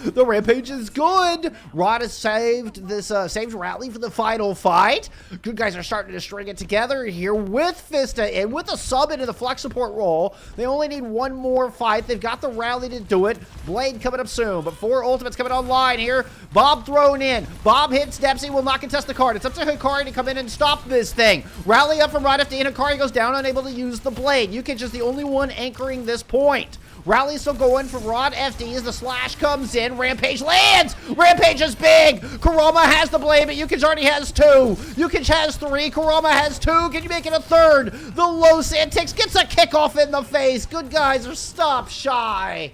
The rampage is good. Rod has saved this saved Rally for the final fight. Good guys are starting to string it together here with Vista and with a sub into the flex support role. They only need 1 more fight. They've got the Rally to do it. Blade coming up soon, but 4 ultimates coming online here. Bob thrown in. Bob hits Dempsey, will not contest the card. It's up to Hikari to come in and stop this thing. Rally up from Rod FD, and Hikari goes down, unable to use the Blade. Yukich is the only one anchoring this point. Rally still going from Rod FD as the slash comes in. Rampage lands! Rampage is big! Kurama has the blade, but Yukich already has 2. Yukich has 3. Kurama has 2. Can you make it a 3rd? The low Santix gets a kickoff in the face. Good guys are stop shy.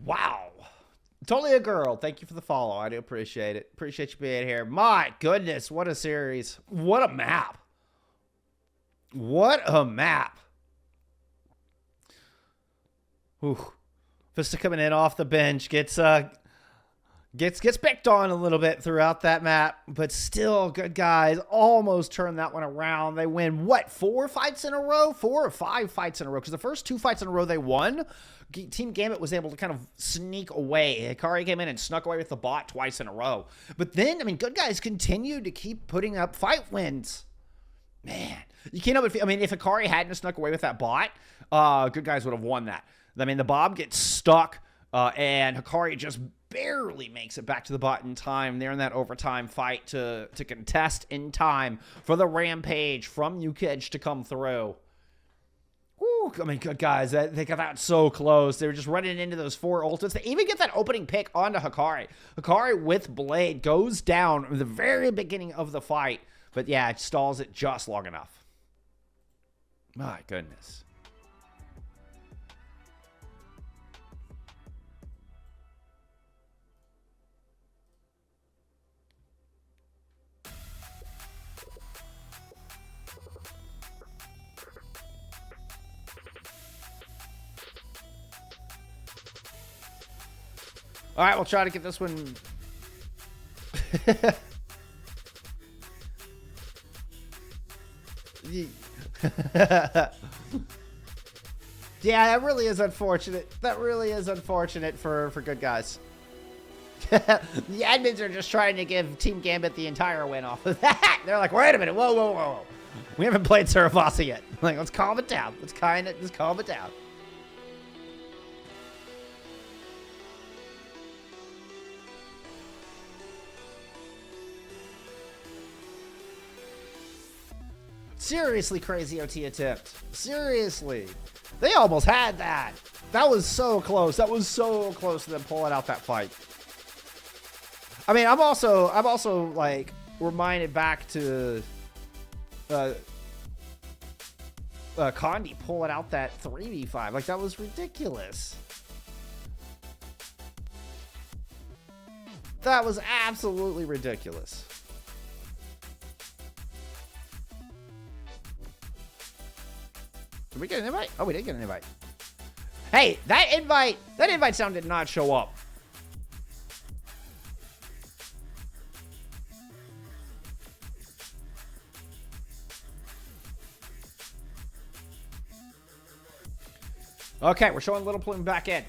Wow. Totally a girl. Thank you for the follow. I do appreciate it. Appreciate you being here. My goodness, what a series. What a map. What a map. Ooh. Vista coming in off the bench. Gets Gets picked on a little bit throughout that map, but still, good guys almost turned that one around. They win, what, 4 fights in a row? 4 or 5 fights in a row, because the first 2 fights in a row they won, Team Gambit was able to kind of sneak away. Hikari came in and snuck away with the bot twice in a row. But then, I mean, good guys continued to keep putting up fight wins. Man, you can't help but feel, I mean, if Hikari hadn't snuck away with that bot, good guys would have won that. I mean, the Bob gets stuck, and Hikari just barely makes it back to the bot in time. They're in that overtime fight to contest in time for the rampage from Yukej to come through. Woo, I mean, good guys, they got that so close. They were just running into those 4 ultimates. They even get that opening pick onto Hikari. Hikari with Blade goes down at the very beginning of the fight. But yeah, it stalls it just long enough. My goodness. All right, we'll try to get this one. Yeah, that really is unfortunate. That really is unfortunate for good guys. The admins are just trying to give Team Gambit the entire win off of that. They're like, wait a minute, whoa, whoa, whoa. We haven't played Saravasa yet. Like, let's calm it down. Let's just calm it down. Seriously crazy OT attempt. Seriously. They almost had that. That was so close. That was so close to them pulling out that fight. I mean, I'm also like reminded back to Condi pulling out that 3v5. Like, that was ridiculous. That was absolutely ridiculous. Did we get an invite? Oh, we did get an invite. Hey, that invite sound did not show up. Okay, we're showing Little Plume back in.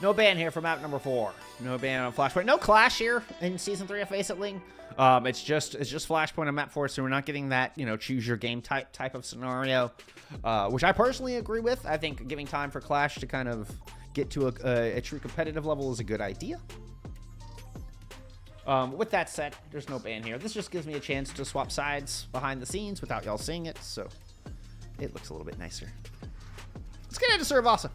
No ban here for map number 4. No ban on Flashpoint. No Clash here in Season 3 of FACEIT Ling. It's just Flashpoint on map 4, so we're not getting that, you know, choose your game type of scenario, which I personally agree with. I think giving time for Clash to kind of get to a true competitive level is a good idea. With that said, there's no ban here. This just gives me a chance to swap sides behind the scenes without y'all seeing it, so it looks a little bit nicer. Let's get into Saravasa.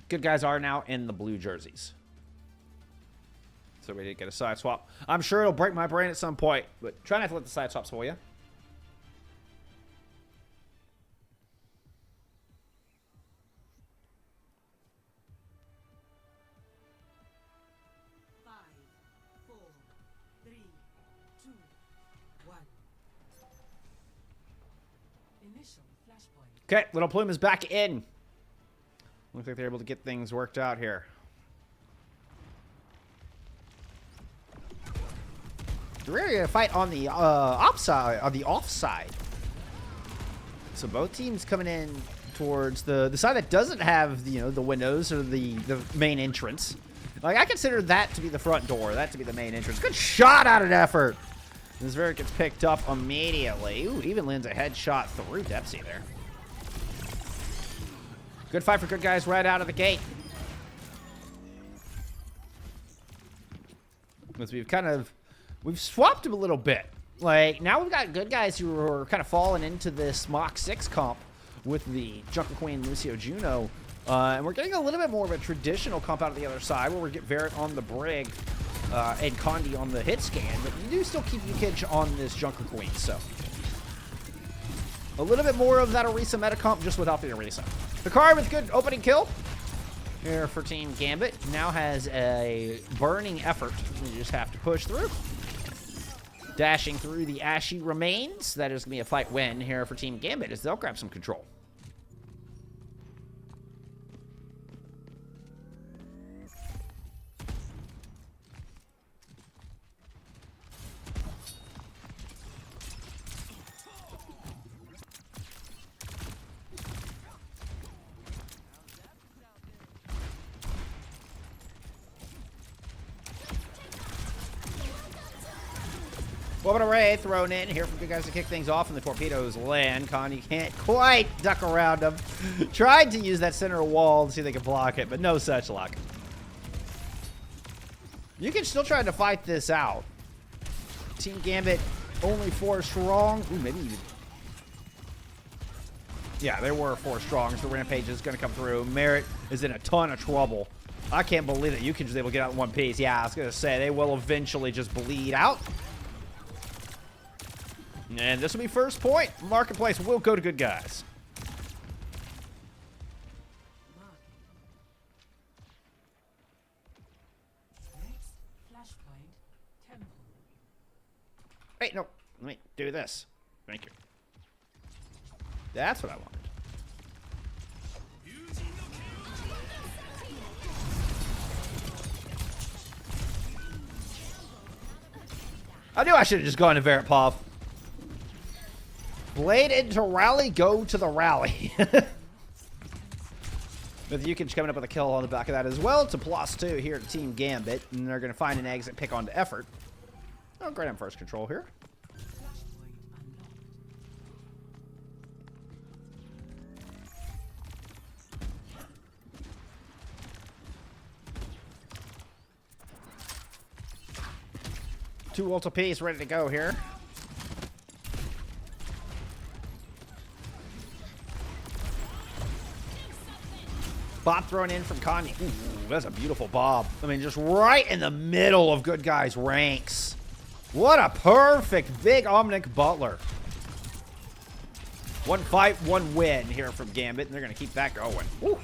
Good guys are now in the blue jerseys. So we did get a side swap. I'm sure it'll break my brain at some point, but try not to let the side swaps for you. Okay, Little Plume is back in. Looks like they're able to get things worked out here. We're going to fight on the offside. So both teams coming in towards the side that doesn't have, you know, the windows or the main entrance. Like, I consider that to be the front door, that to be the main entrance. Good shot out of effort. This Zverev gets picked up immediately. Ooh, even lands a headshot through Depsy there. Good fight for good guys right out of the gate. Because we've swapped him a little bit. Like, now we've got good guys who are kind of falling into this Mach 6 comp with the Junker Queen, Lucio Juno. And we're getting a little bit more of a traditional comp out of the other side where we get Varret on the Brig and Condi on the hit scan. But you do still keep Yukage on this Junker Queen, so. A little bit more of that Orisa meta comp just without the Orisa. The card with good opening kill here for Team Gambit now has a burning effort. You just have to push through. Dashing through the ashy remains. That is going to be a fight win here for Team Gambit as they'll grab some control. Weapon array thrown in here for good guys to kick things off, and the torpedoes land. Connie can't quite duck around them. Tried to use that center wall to see if they could block it, but no such luck. You can still try to fight this out. Team Gambit only 4 strong. Ooh, maybe even. Yeah, there were 4 strong, so the Rampage is going to come through. Merritt is in a ton of trouble. I can't believe that Yukage was able to get out in one piece. Yeah, I was going to say, they will eventually just bleed out. And this will be first point. Marketplace will go to good guys. Next, flashpoint, temple. Wait, no. Let me do this. Thank you. That's what I wanted. I knew I should have just gone to Varret Pov. Blade into rally, go to the rally. With Yukage coming up with a kill on the back of that as well. It's a +2 here to Team Gambit. And they're going to find an exit pick onto effort. I'll grant him first control here. Flashpoint unlocked. 2 ulti piece ready to go here. Bob thrown in from Kanye. Ooh, that's a beautiful bob. I mean, just right in the middle of good guys' ranks. What a perfect big Omnic Butler. 1 fight, 1 win here from Gambit, and they're going to keep that going. Ooh.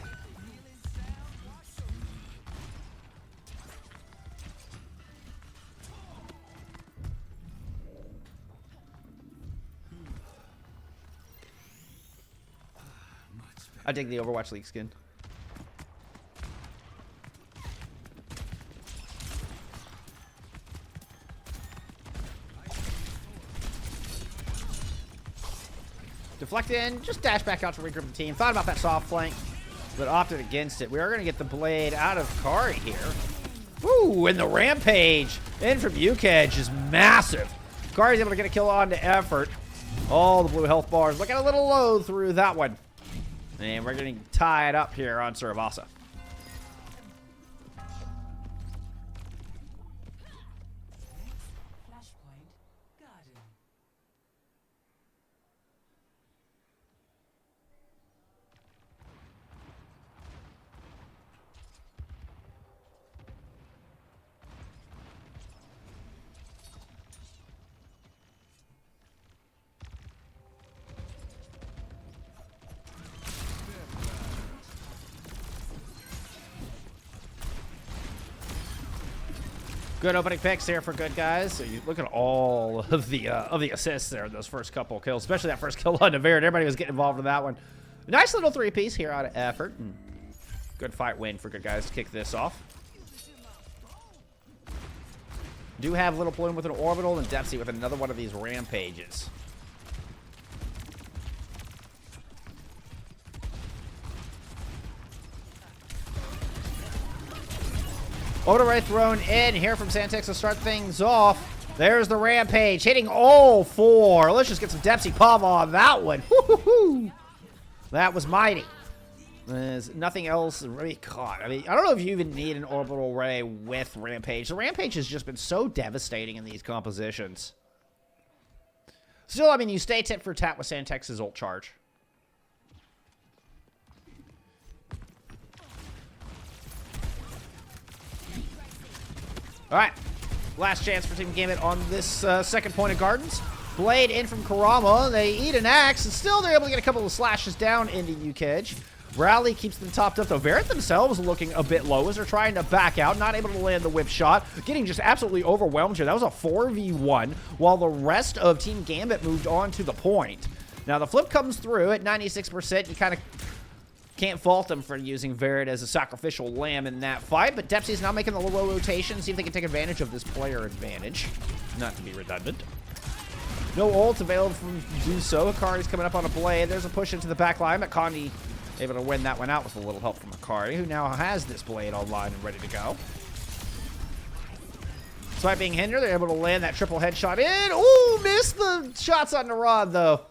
I dig the Overwatch League skin. Deflect in, just dash back out to regroup the team. Thought about that soft flank, but opted against it. We are going to get the blade out of Kari here. Ooh, and the Rampage in from Yukage is massive. Kari's able to get a kill on to effort. All the blue health bars looking a little low through that one. And we're getting tied up here on Suravasa. Flashpoint, garden. Good opening picks here for good guys. So you look at all of the assists there in those first couple kills, especially that first kill on Navarre. Everybody was getting involved in that one. Nice little 3-piece here out of effort. And good fight win for good guys to kick this off. Do have Little Plume with an orbital and Dempsey with another one of these rampages. Odoray thrown in here from Santex to start things off. There's the Rampage hitting all 4. Let's just get some Dempsey Pava on that one. Woo-hoo-hoo. That was mighty. There's nothing else really caught. I mean, I don't know if you even need an orbital ray with Rampage. The Rampage has just been so devastating in these compositions. Still, I mean, you stay tit for tat with Santex's ult charge. All right, last chance for Team Gambit on this second point of Gardens. Blade in from Kurama. They eat an axe, and still they're able to get a couple of slashes down into UKage. Rally keeps them topped up, though. Verret themselves looking a bit low as they're trying to back out, not able to land the whip shot, getting just absolutely overwhelmed here. That was a 4v1, while the rest of Team Gambit moved on to the point. Now, the flip comes through at 96%. You kind of can't fault them for using Verret as a sacrificial lamb in that fight, but Depsy's now making the low rotation, see if they can take advantage of this player advantage. Not to be redundant. No ult available from do so. Akari's coming up on a blade. There's a push into the back line, but Condi able to win that one out with a little help from Akari, who now has this blade online and ready to go. Despite being hindered, they're able to land that triple headshot in. Ooh, missed the shots on the rod, though.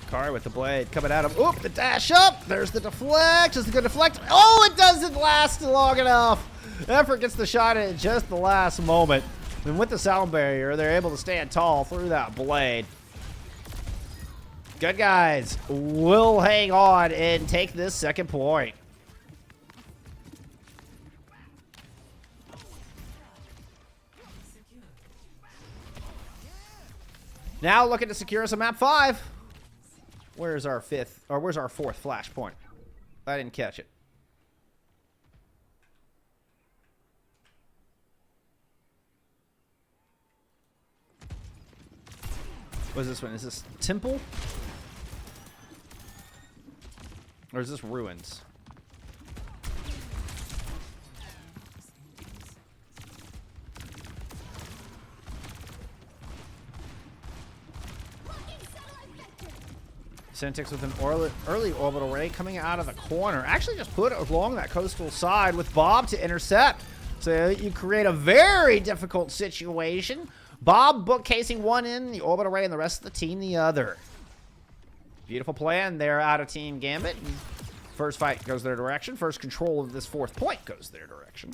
Akari with the blade coming at him. Oop, the dash up. There's the deflect. Is it going to deflect? Oh, it doesn't last long enough. Effort gets the shot in at just the last moment. And with the sound barrier, they're able to stand tall through that blade. Good guys will hang on and take this second point. Now looking to secure us a map 5. Where's our fifth, or where's our fourth flashpoint? I didn't catch it. What is this one? Is this Temple? Or is this Ruins? Centix with an early orbital ray coming out of the corner. Actually just put it along that coastal side with Bob to intercept. So you create a very difficult situation. Bob bookcasing one end, the orbital ray, and the rest of the team the other. Beautiful plan there out of Team Gambit. First fight goes their direction. First control of this fourth point goes their direction.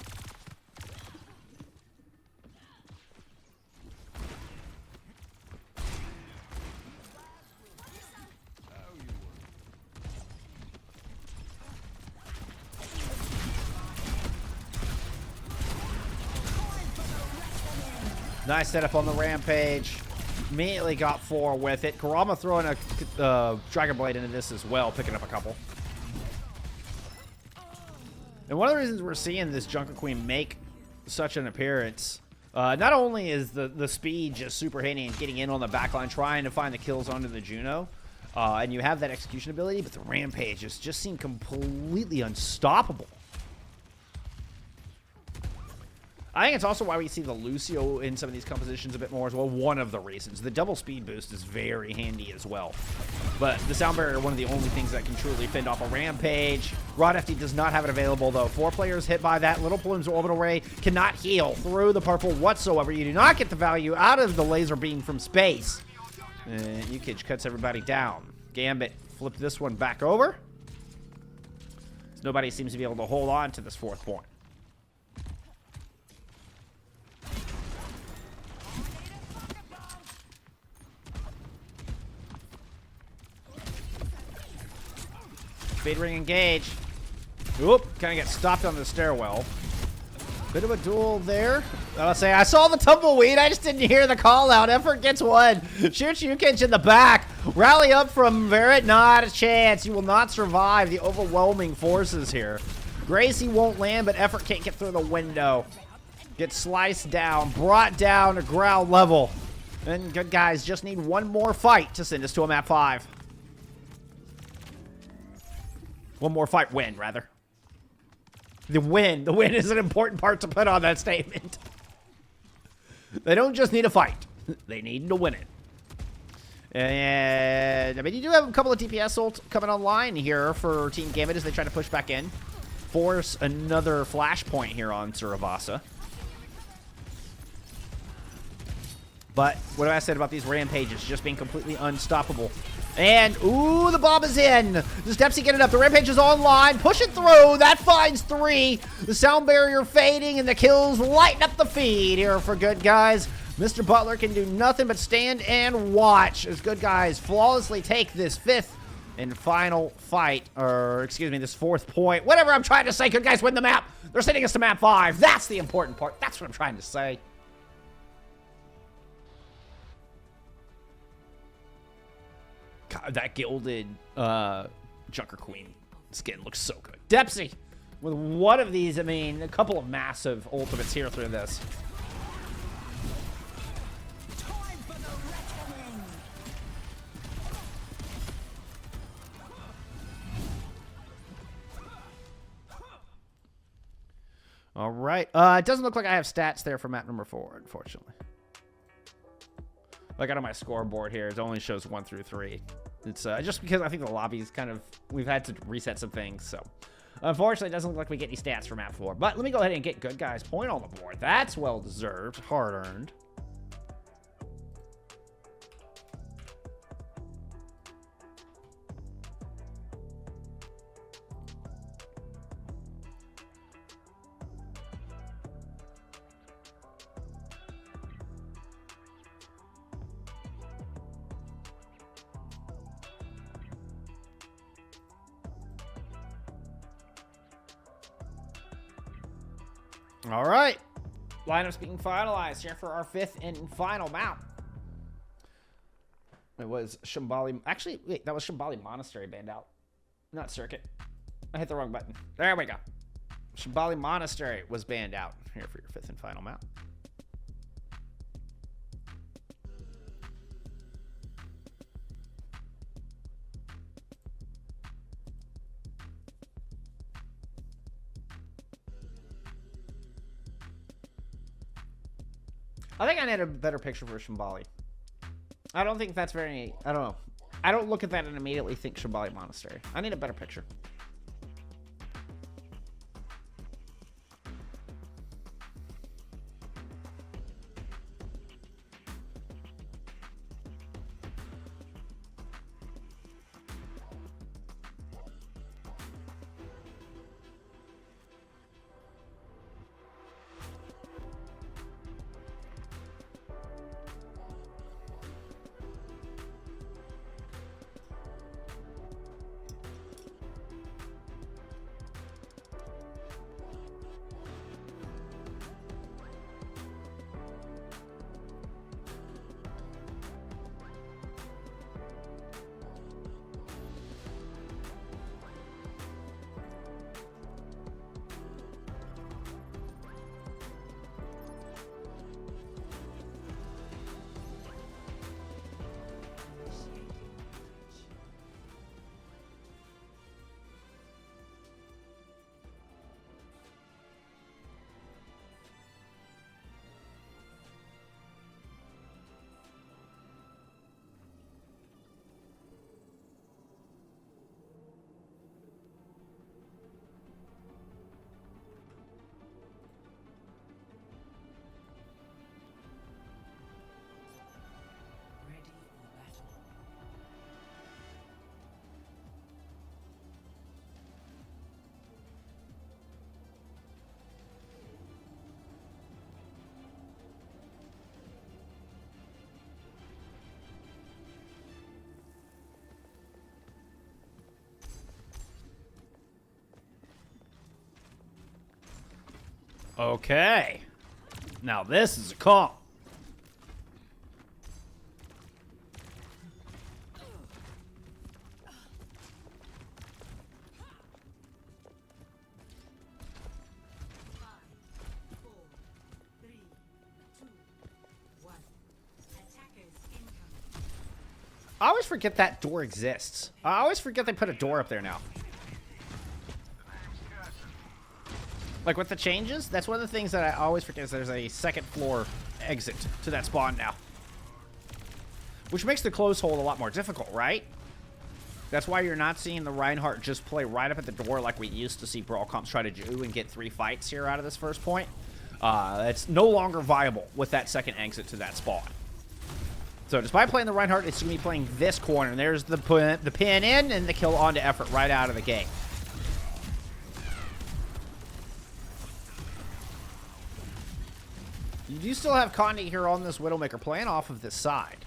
Nice setup on the Rampage. Immediately got 4 with it. Kurama throwing a Dragon Blade into this as well, picking up a couple. And one of the reasons we're seeing this Junker Queen make such an appearance, not only is the speed just super handy and getting in on the backline, trying to find the kills onto the Juno, and you have that execution ability, but the Rampage just seem completely unstoppable. I think it's also why we see the Lucio in some of these compositions a bit more as well. One of the reasons. The double speed boost is very handy as well. But the sound barrier, one of the only things that can truly fend off a Rampage. Rod FD does not have it available, though. 4 players hit by that. Little Plume's orbital ray cannot heal through the purple whatsoever. You do not get the value out of the laser beam from space. And UKage cuts everybody down. Gambit flipped this one back over. So nobody seems to be able to hold on to this fourth point. Speed ring engage. Oop, kind of get stopped on the stairwell. Bit of a duel there. I'll say, I saw the tumbleweed. I just didn't hear the call out. Effort gets one. Shoots UKage in the back. Rally up from Verret. Not a chance. You will not survive the overwhelming forces here. Gracie won't land, but Effort can't get through the window. Gets sliced down. Brought down to ground level. And good guys just need one more fight to send us to a map 5. One more fight win, rather. The win is an important part to put on that statement. They don't just need a fight. They need to win it. And, I mean, you do have a couple of DPS ult coming online here for Team Gambit as they try to push back in. Force another flashpoint here on Suravasa. But what I said about these rampages just being completely unstoppable. And, ooh, the bomb is in. Does Dempsey get it up? The rampage is online. Push it through. That finds 3. The sound barrier fading, and the kills lighten up the feed here for Good Guys. Mr. Butler can do nothing but stand and watch as Good Guys flawlessly take this 5th and final fight. Or, excuse me, this 4th point. Whatever I'm trying to say, Good Guys win the map. They're sending us to map 5. That's the important part. That's what I'm trying to say. God, that gilded Junker Queen skin looks so good. Dempsey, with one of these, I mean, a couple of massive ultimates here through this. Time for the reckoning. All right. It doesn't look like I have stats there for map number 4, unfortunately. I got on my scoreboard here. It only shows 1 through 3. It's just because I think the lobby's kind of, we've had to reset some things. So, unfortunately, it doesn't look like we get any stats for map 4. But let me go ahead and get Good Guys point on the board. That's well deserved, hard earned. All right. Lineup's being finalized here for our 5th and final map. It was Shambali. Actually, wait, that was Shambali Monastery banned out. Not Circuit. I hit the wrong button. There we go. Shambali Monastery was banned out here for your 5th and final map. I think I need a better picture for Shambali. I don't think that's very... I don't know. I don't look at that and immediately think Shambali Monastery. I need a better picture. Ready for battle. Okay. Now this is a call. I always forget that door exists. I always forget they put a door up there now. Like with the changes, that's one of the things that I always forget is there's a second floor exit to that spawn now. which makes the close hold a lot more difficult, right? That's why you're not seeing the Reinhardt just play right up at the door like we used to see Brawl Comps try to do and get 3 fights here out of this first point. It's no longer viable with that second exit to that spawn. So despite playing the Reinhardt, it's going to be playing this corner. And there's the pin in and the kill onto effort right out of the gate. You do still have Condi here on this Widowmaker playing off of this side.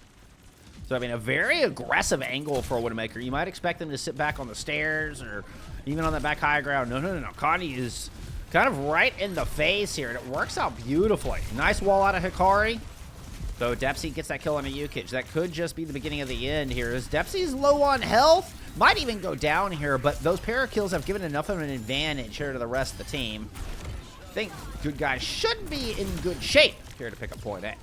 So, I mean, a very aggressive angle for a Widowmaker. You might expect them to sit back on the stairs or even on that back high ground. No. Condi is kind of right in the face here, and it works out beautifully. Nice wall out of Hikari. So, Depsy gets that kill on a Yukich. That could just be the beginning of the end here. As Depsy's low on health, might even go down here, but those para kills have given enough of an advantage here to the rest of the team. I think good guys should be in good shape here to pick up point A.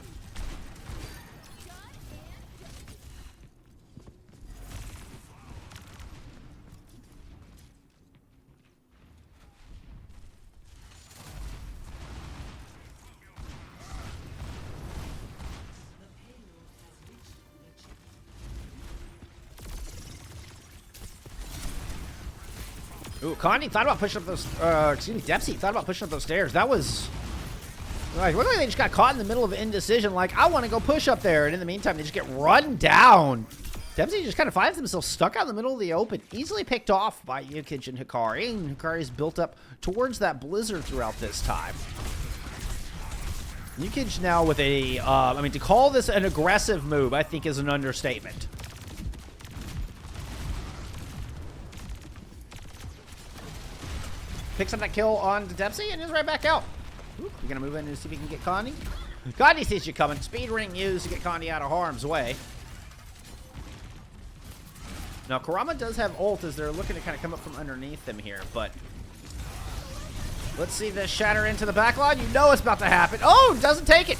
Ooh, Condi thought about pushing up those, Depsy thought about pushing up those stairs. That was, like, what if they just got caught in the middle of indecision, like, I want to go push up there, and in the meantime, they just get run down. Depsy just kind of finds themselves stuck out in the middle of the open, easily picked off by Yukich and Hikari, and Hikari's built up towards that blizzard throughout this time. Yukich now with a, I mean, to call this an aggressive move, I think is an understatement. Picks up that kill on Depsy and is right back out. Ooh, you're going to move in and see if you can get Condi. Condi sees you coming. Speed ring used to get Condi out of harm's way. Now, Kurama does have ult as they're looking to kind of come up from underneath them here, but let's see this shatter into the backline. You know it's about to happen. Oh, doesn't take it.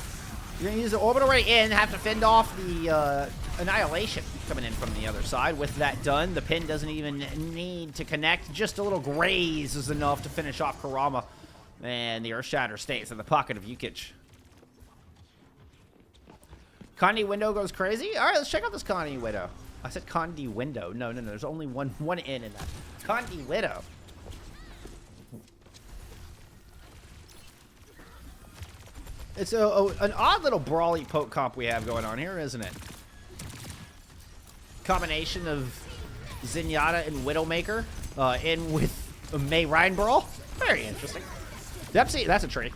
You're going to use the orbital ray in, have to fend off the annihilation coming in from the other side. With that done, the pin doesn't even need to connect. Just a little graze is enough to finish off Kurama. And the Earth Shatter stays in the pocket of Yukich. Condi window goes crazy. All right, let's check out this Condi widow. I said Condi window. No. There's only one N in that. Condi widow. It's an odd little brawly poke comp we have going on here, isn't it? Combination of Zenyatta and Widowmaker in with Mei Ryan Brawl. Very interesting. Depsy, that's a tree.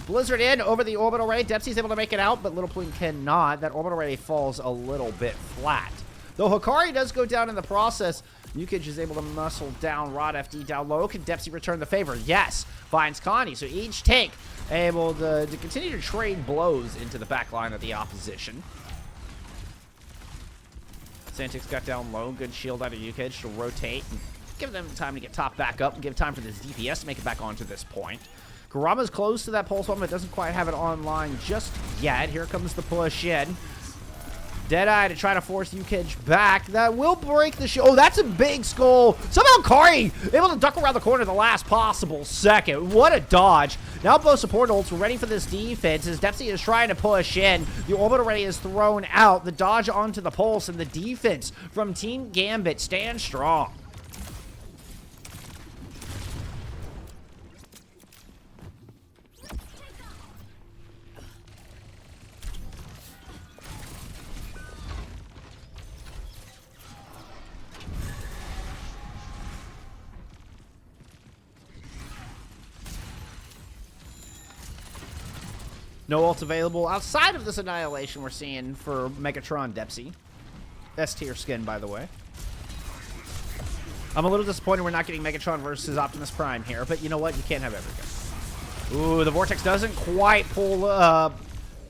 Blizzard in over the orbital ray. Depsy's able to make it out, but Little Plume cannot. That orbital ray falls a little bit flat. Though Hikari does go down in the process, Yukich is able to muscle down Rod FD down low. Can Depsy return the favor? Yes. Finds Condi. So each tank able to continue to trade blows into the back line of the opposition. Santix got down low. Good shield out of Yukich to rotate and give them time to get top back up and give time for this DPS to make it back onto this point. Kurama's close to that pulse bomb, but doesn't quite have it online just yet. Here comes the push in. Deadeye to try to force Yukich back. That will break the show. Oh, that's a big skull. Somehow Kari able to duck around the corner the last possible second. What a dodge. Now both support ults ready for this defense as Depsy is trying to push in. The orbital ray is thrown out. The dodge onto the pulse, and the defense from Team Gambit stands strong. No ults available outside of this annihilation we're seeing for Megatron Depsy. S tier skin, by the way. I'm a little disappointed we're not getting Megatron versus Optimus Prime here, but you know what? You can't have everything. Ooh, the Vortex doesn't quite pull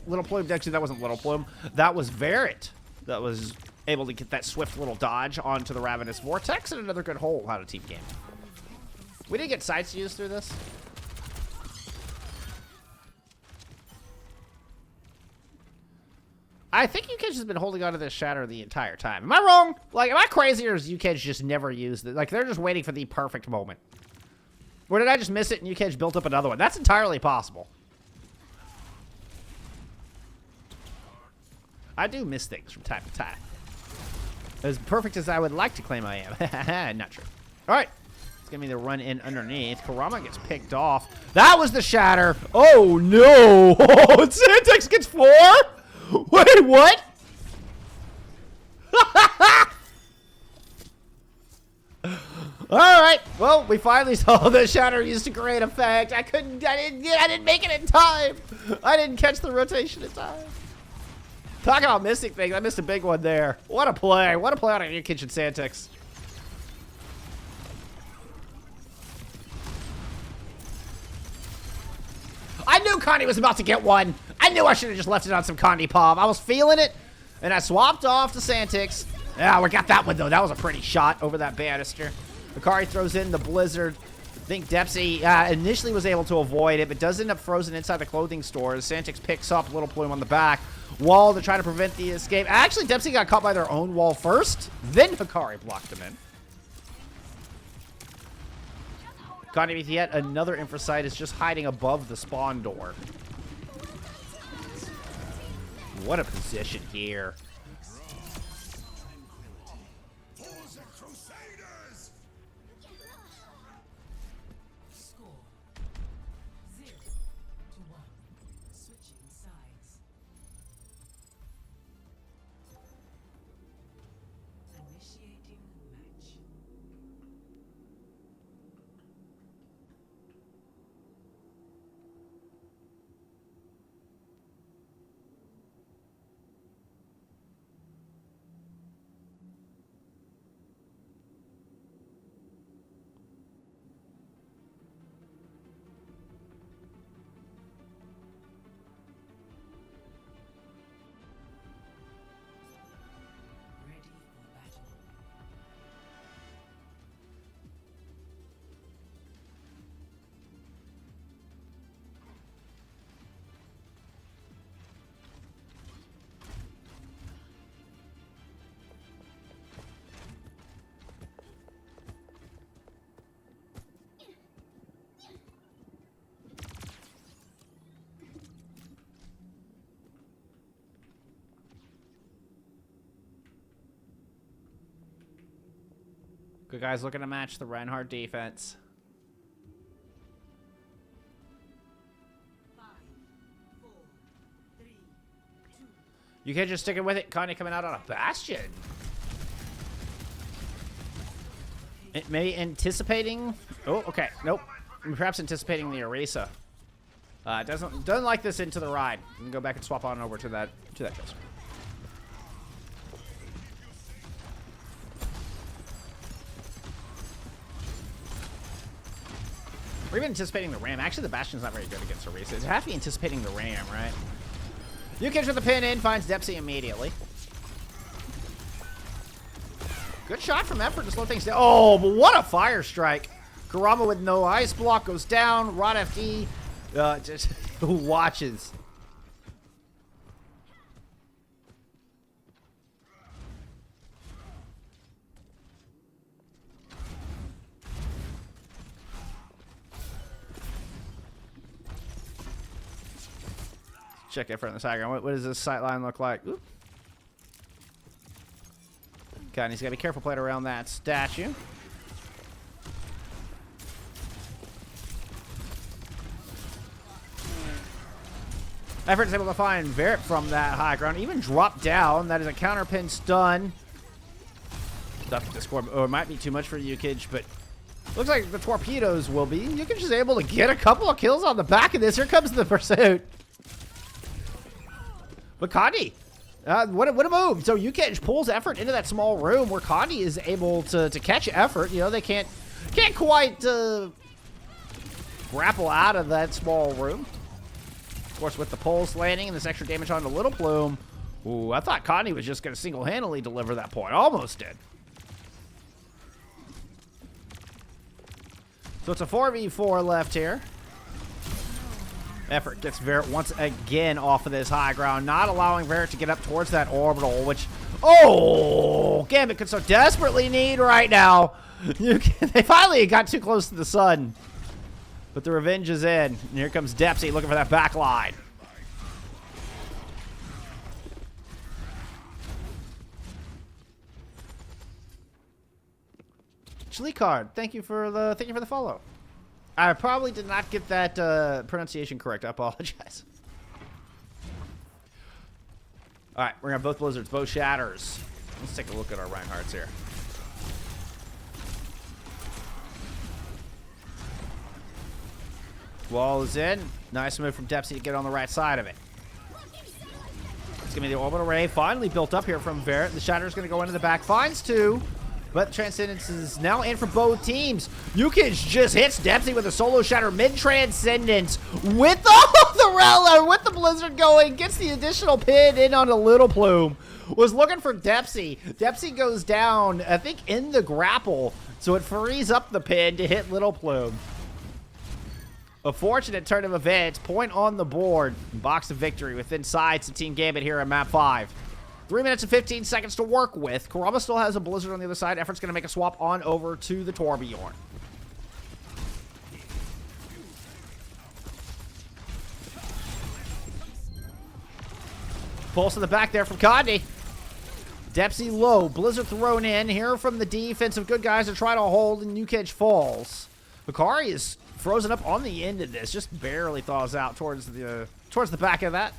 Little Plume. Actually, that wasn't Little Plume. That was Verret that was able to get that swift little dodge onto the Ravenous Vortex, and another good hole out of Team Game. We didn't get sights used through this. I think Yukich has been holding on to this shatter the entire time. Am I wrong? Like, am I crazy, or has Yukich just never used it? Like, they're just waiting for the perfect moment. Or did I just miss it and Yukich built up another one? That's entirely possible. I do miss things from time to time. As perfect as I would like to claim I am. Not true. All right. It's going to be the run in underneath. Kurama gets picked off. That was the shatter. Oh, no. Oh, Santex gets 4? Wait, what? All right. Well, we finally saw the shatter used to great effect. I didn't make it in time. I didn't catch the rotation in time. Talk about missing things. I missed a big one there. What a play. What a play out of your kitchen, Santex. I knew Connie was about to get one. I knew I should have just left it on some Connie Palm. I was feeling it, and I swapped off to Santex. Yeah, we got that one, though. That was a pretty shot over that banister. Akari throws in the Blizzard. I think Depsy initially was able to avoid it, but does end up frozen inside the clothing store. Santex picks up Little Plume on the back. Wall to try to prevent the escape. Actually, Depsy got caught by their own wall first. Then Hikari blocked him in. Connie with yet another Infrasight is just hiding above the spawn door. What a position here. Score 0-1. Switching sides. Initiating match. Ready for battle. Good guys looking to match the Reinhardt defense. 5, 4, 3, 2. You can't just stick it with it. Connie coming out on a Bastion. Maybe anticipating. Oh, okay. Nope. Perhaps anticipating the Erasa. Doesn't like this into the ride. You can go back and swap on over to that coaster. Or even anticipating the ram. Actually, the Bastion's not very good against Erasa. It has to be anticipating the ram, right? Yukich with the pin in, finds Depsy immediately. Good shot from Effort to slow things down. Oh, but what a fire strike. Kurama with no ice block goes down. Rod FD just watches. Check it from the diagram. What does this sight line look like? Oop. Okay, and he's got to be careful playing around that statue. Effort is able to find Varret from that high ground. Even drop down. That is a counter pin stun. Stuff to score. Oh, it might be too much for Yukich, but looks like the torpedoes will be. Yukich is able to get a couple of kills on the back of this. Here comes the pursuit. But Connie, what a move. So Yukich pulls Effort into that small room where Connie is able to catch Effort. You know, they can't quite grapple out of that small room. Of course, with the pulse landing and this extra damage on the Little Plume. Ooh, I thought Connie was just going to single-handedly deliver that point. Almost did. So it's a 4v4 left here. Effort gets Varret once again off of this high ground, not allowing Varret to get up towards that orbital, which, oh, Gambit could so desperately need right now. They finally got too close to the sun. But the revenge is in. And here comes Depsy looking for that back line. Chlicard, thank you for the follow. I probably did not get that pronunciation correct. I apologize. All right, we're gonna have both blizzards, both shatters. Let's take a look at our Reinhardts here. Wall is in. Nice move from Depsy to get on the right side of it. It's gonna be the orbital ray finally built up here from Varret. The shatter is gonna go into the back. Finds two. But Transcendence is now in for both teams. Yukich just hits Depsy with a solo shatter mid-Transcendence with the Rella, with the Blizzard going, gets the additional pin in on a Little Plume. Was looking for Depsy. Depsy goes down, I think, in the grapple, so it frees up the pin to hit Little Plume. A fortunate turn of events, point on the board. Box of victory within sights of Team Gambit here at map 5. 3 minutes and 15 seconds to work with. Kurama still has a Blizzard on the other side. Effort's going to make a swap on over to the Torbjorn. Pulse in the back there from Condi. Depsy low. Blizzard thrown in here from the defensive good guys to try to hold, and Yukich falls. Hikari is frozen up on the end of this. Just barely thaws out towards the back of that.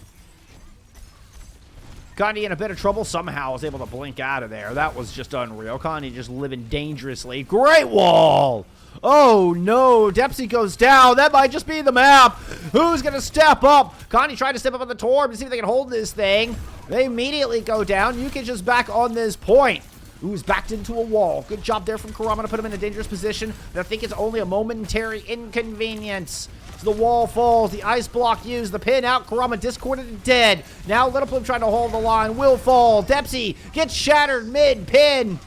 Condi in a bit of trouble. Somehow was able to blink out of there. That was just unreal. Condi just living dangerously. Great wall! Oh no, Depsy goes down. That might just be the map. Who's gonna step up? Condi tried to step up on the Torb to see if they can hold this thing. They immediately go down. Yukich is back on this point. Who's backed into a wall. Good job there from Kurama to put him in a dangerous position. But I think it's only a momentary inconvenience. The wall falls, the ice block used, the pin out, Kurama discorded and dead. Now Little Plume trying to hold the line, will fall. Depsy gets shattered mid-pin.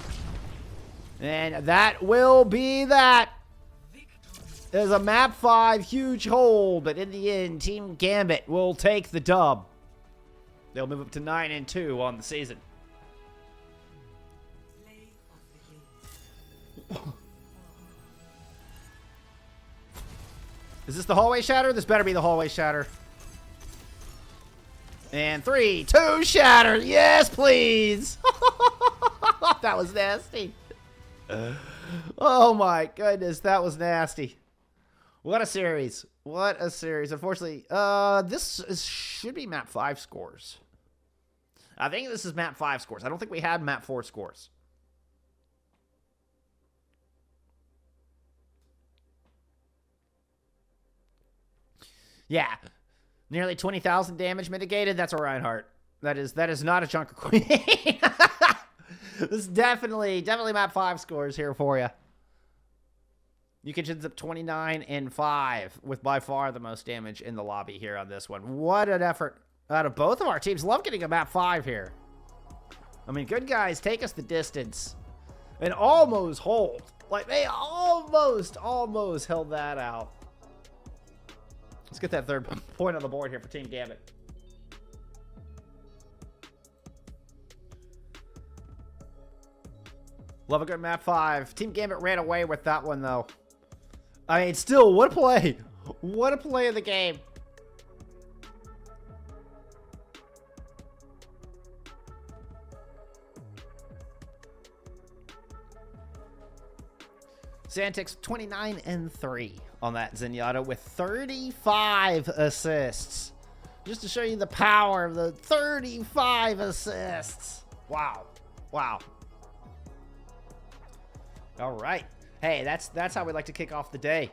And that will be that. There's a map 5 huge hold, but in the end, Team Gambit will take the dub. They'll move up to 9-2 on the season. Is this the hallway shatter? This better be the hallway shatter. And 3, 2, shatter. Yes, please. That was nasty. Oh my goodness, that was nasty. What a series. What a series. Unfortunately, should be map 5 scores. I think this is map 5 scores. I don't think we had map 4 scores. Yeah, nearly 20,000 damage mitigated. That's a Reinhardt. That is not a Junker Queen. This is definitely map 5 scores here for you. Yukich ends up 29-5 with by far the most damage in the lobby here on this one. What an effort out of both of our teams. Love getting a map 5 here. I mean, good guys take us the distance and almost hold. Like, they almost held that out. Let's get that 3rd point on the board here for Team Gambit. Love a good map 5. Team Gambit ran away with that one, though. I mean, still, what a play. What a play of the game. Xantix 29-3 on that Zenyatta with 35 assists. Just to show you the power of the 35 assists. Wow. Wow. All right. Hey, that's how we like to kick off the day.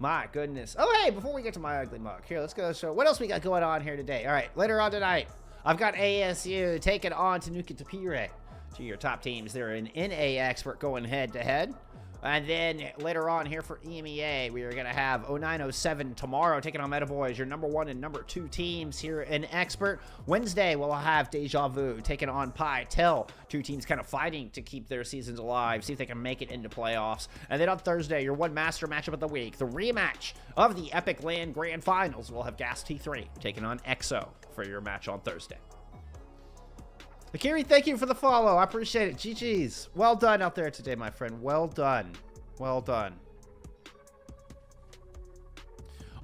My goodness. Oh, hey, before we get to my ugly mug, here, let's go show what else we got going on here today. All right, later on tonight, I've got ASU taking on Tanuki Tapire. To your top teams. They're an NA expert going head-to-head. And then later on here for EMEA, we are going to have 0907 tomorrow taking on Meta Boys, your number 1 and number 2 teams here in Expert. Wednesday, we'll have Deja Vu taking on Pi Tel. 2 teams kind of fighting to keep their seasons alive, see if they can make it into playoffs. And then on Thursday, your one master matchup of the week, the rematch of the Epic Land Grand Finals. We'll have Gas T3 taking on EXO for your match on Thursday. Akiri, thank you for the follow. I appreciate it. GG's. Well done out there today, my friend. Well done. Well done.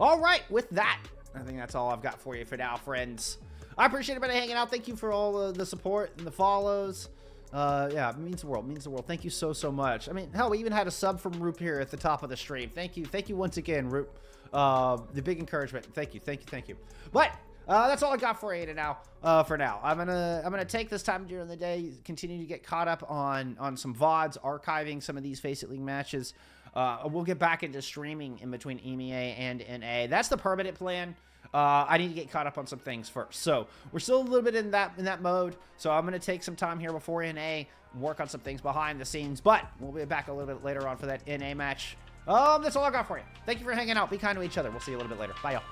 All right, with that, I think that's all I've got for you for now, friends. I appreciate everybody hanging out. Thank you for all the support and the follows. Yeah, it means the world. Means the world. Thank you so much. I mean, hell, we even had a sub from Roop here at the top of the stream. Thank you once again, Roop. The big encouragement. Thank you. But that's all I got for you now. For now, I'm gonna take this time during the day, continue to get caught up on some VODs, archiving some of these FACEIT League matches. We'll get back into streaming in between EMEA and NA. That's the permanent plan. I need to get caught up on some things first. So we're still a little bit in that mode. So I'm going to take some time here before NA, work on some things behind the scenes. But we'll be back a little bit later on for that NA match. That's all I got for you. Thank you for hanging out. Be kind to each other. We'll see you a little bit later. Bye, y'all.